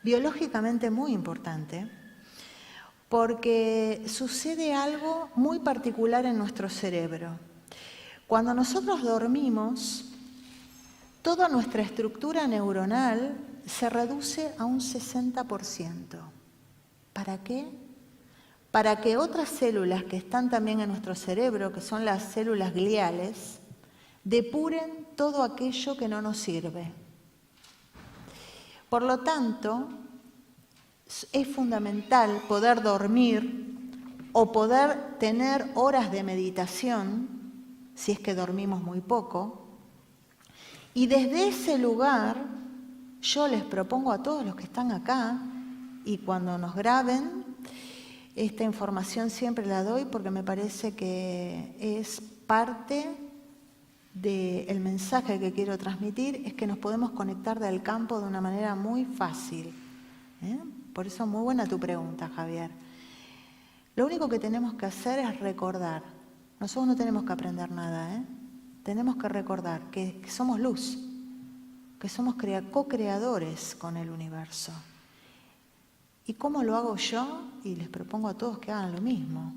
biológicamente muy importante, porque sucede algo muy particular en nuestro cerebro. Cuando nosotros dormimos, toda nuestra estructura neuronal se reduce a un 60%. ¿Para qué? Para que otras células que están también en nuestro cerebro, que son las células gliales, depuren todo aquello que no nos sirve. Por lo tanto, es fundamental poder dormir o poder tener horas de meditación, si es que dormimos muy poco, y desde ese lugar yo les propongo a todos los que están acá, y cuando nos graben, esta información siempre la doy porque me parece que es parte del mensaje que quiero transmitir, es que nos podemos conectar del campo de una manera muy fácil. Por eso muy buena tu pregunta, Javier. Lo único que tenemos que hacer es recordar. Nosotros no tenemos que aprender nada, Tenemos que recordar que somos luz, que somos co-creadores con el universo. ¿Y cómo lo hago yo? Y les propongo a todos que hagan lo mismo.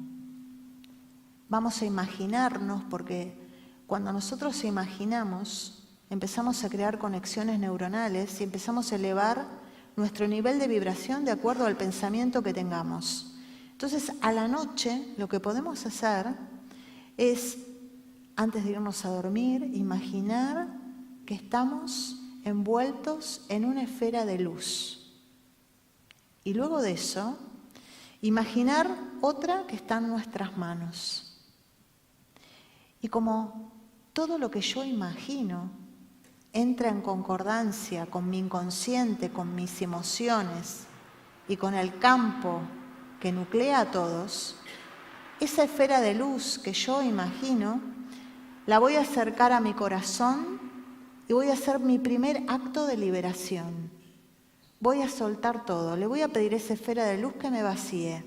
Vamos a imaginarnos, porque cuando nosotros imaginamos, empezamos a crear conexiones neuronales y empezamos a elevar nuestro nivel de vibración de acuerdo al pensamiento que tengamos. Entonces, a la noche, lo que podemos hacer es, antes de irnos a dormir, imaginar que estamos envueltos en una esfera de luz. Y luego de eso, imaginar otra que está en nuestras manos. Y como todo lo que yo imagino entra en concordancia con mi inconsciente, con mis emociones y con el campo que nuclea a todos, esa esfera de luz que yo imagino, la voy a acercar a mi corazón y voy a hacer mi primer acto de liberación. Voy a soltar todo, le voy a pedir a esa esfera de luz que me vacíe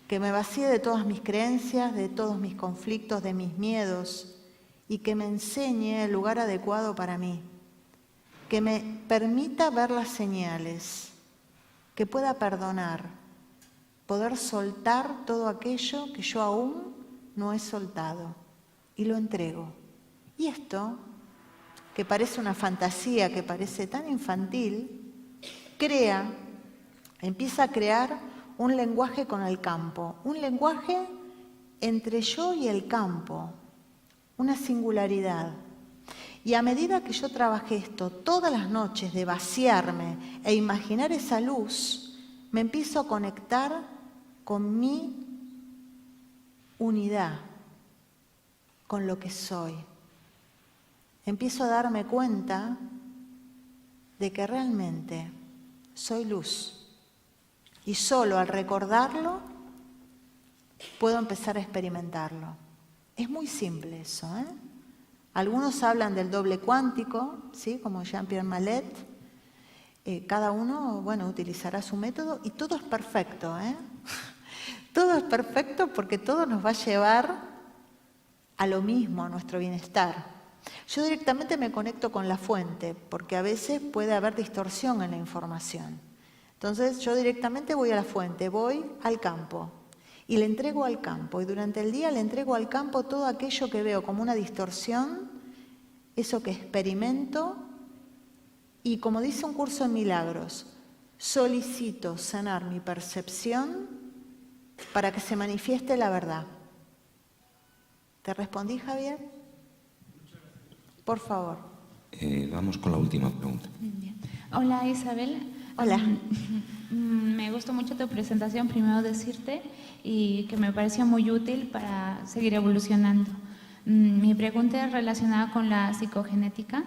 de todas mis creencias, de todos mis conflictos, de mis miedos, y que me enseñe el lugar adecuado para mí, que me permita ver las señales, que pueda perdonar, poder soltar todo aquello que yo aún no he soltado, y lo entrego. Y esto, que parece una fantasía, que parece tan infantil, empieza a crear un lenguaje con el campo, un lenguaje entre yo y el campo, una singularidad. Y a medida que yo trabajé esto todas las noches de vaciarme e imaginar esa luz, me empiezo a conectar con mi unidad, con lo que soy. Empiezo a darme cuenta de que realmente soy luz. Y solo al recordarlo puedo empezar a experimentarlo. Es muy simple eso, Algunos hablan del doble cuántico, ¿sí? Como Jean-Pierre Mallet. Cada uno, utilizará su método y todo es perfecto, Todo es perfecto porque todo nos va a llevar a lo mismo, a nuestro bienestar. Yo directamente me conecto con la fuente, porque a veces puede haber distorsión en la información. Entonces yo directamente voy a la fuente, voy al campo y le entrego al campo. Y durante el día le entrego al campo todo aquello que veo como una distorsión, eso que experimento. Y como dice un curso en milagros, solicito sanar mi percepción para que se manifieste la verdad. ¿Te respondí, Javier? Por favor. Vamos con la última pregunta. Bien. Hola, Isabel. Hola. Me gustó mucho tu presentación. Primero decirte y que me pareció muy útil para seguir evolucionando. Mi pregunta es relacionada con la psicogenética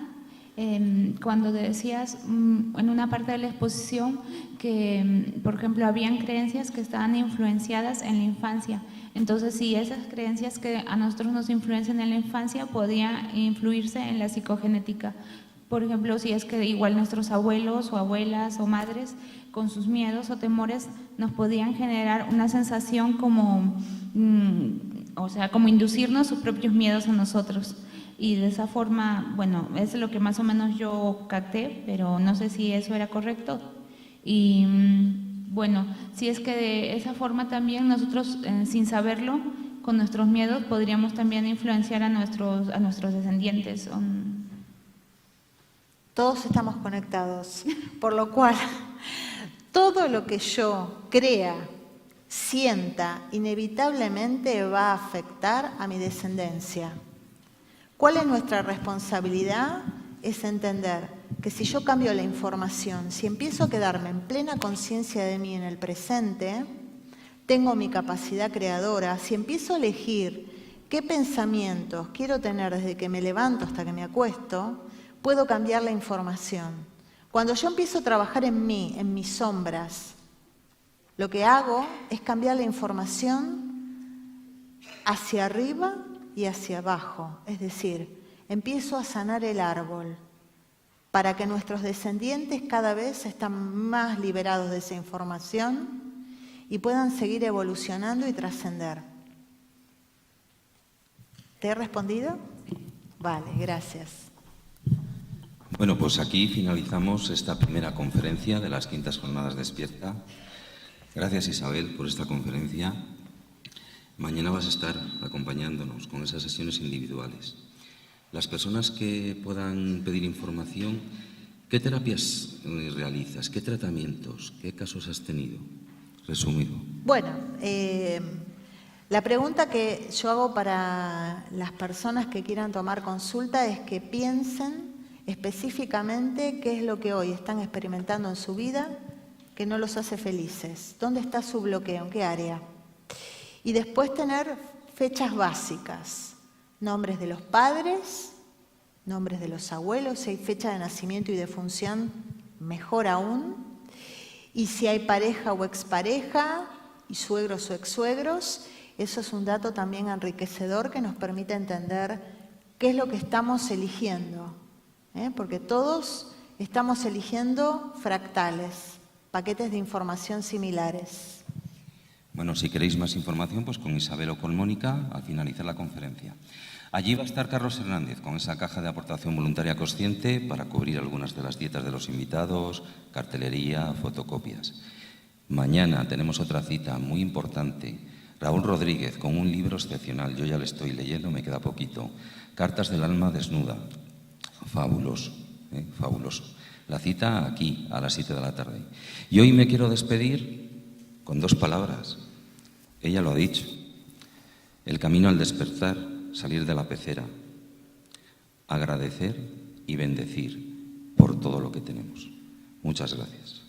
cuando decías en una parte de la exposición que, por ejemplo, habían creencias que estaban influenciadas en la infancia. Entonces, si esas creencias que a nosotros nos influencian en la infancia podían influirse en la psicogenética. Por ejemplo, si es que igual nuestros abuelos o abuelas o madres con sus miedos o temores nos podían generar una sensación como, o sea, como inducirnos sus propios miedos a nosotros. Y de esa forma, bueno, es lo que más o menos yo capté, pero no sé si eso era correcto. Y bueno, si es que de esa forma también nosotros, sin saberlo, con nuestros miedos podríamos también influenciar a nuestros descendientes. Todos estamos conectados, por lo cual todo lo que yo crea, sienta, inevitablemente va a afectar a mi descendencia. ¿Cuál es nuestra responsabilidad? Es entender que si yo cambio la información, si empiezo a quedarme en plena conciencia de mí en el presente, tengo mi capacidad creadora, si empiezo a elegir qué pensamientos quiero tener desde que me levanto hasta que me acuesto, puedo cambiar la información. Cuando yo empiezo a trabajar en mí, en mis sombras, lo que hago es cambiar la información hacia arriba y hacia abajo. Es decir, empiezo a sanar el árbol para que nuestros descendientes cada vez estén más liberados de esa información y puedan seguir evolucionando y trascender. ¿Te he respondido? Vale, gracias. Bueno, pues aquí finalizamos esta primera conferencia de las Quintas Jornadas Despierta. Gracias, Isabel, por esta conferencia. Mañana vas a estar acompañándonos con esas sesiones individuales. Las personas que puedan pedir información, ¿qué terapias realizas? ¿Qué tratamientos? ¿Qué casos has tenido? Resumido. Bueno, la pregunta que yo hago para las personas que quieran tomar consulta es que piensen específicamente qué es lo que hoy están experimentando en su vida que no los hace felices. ¿Dónde está su bloqueo? ¿En qué área? Y después tener fechas básicas, nombres de los padres, nombres de los abuelos, si hay fecha de nacimiento y defunción, mejor aún. Y si hay pareja o expareja, y suegros o exsuegros, eso es un dato también enriquecedor que nos permite entender qué es lo que estamos eligiendo. Porque todos estamos eligiendo fractales, paquetes de información similares. Bueno, si queréis más información, pues con Isabel o con Mónica al finalizar la conferencia. Allí va a estar Carlos Hernández con esa caja de aportación voluntaria consciente para cubrir algunas de las dietas de los invitados, cartelería, fotocopias. Mañana tenemos otra cita muy importante. Raúl Rodríguez con un libro excepcional. Yo ya lo estoy leyendo, me queda poquito. Cartas del alma desnuda. Fabuloso, fabuloso. La cita aquí, a las 7 de la tarde. Y hoy me quiero despedir con 2 palabras. Ella lo ha dicho. El camino al despertar, salir de la pecera, agradecer y bendecir por todo lo que tenemos. Muchas gracias.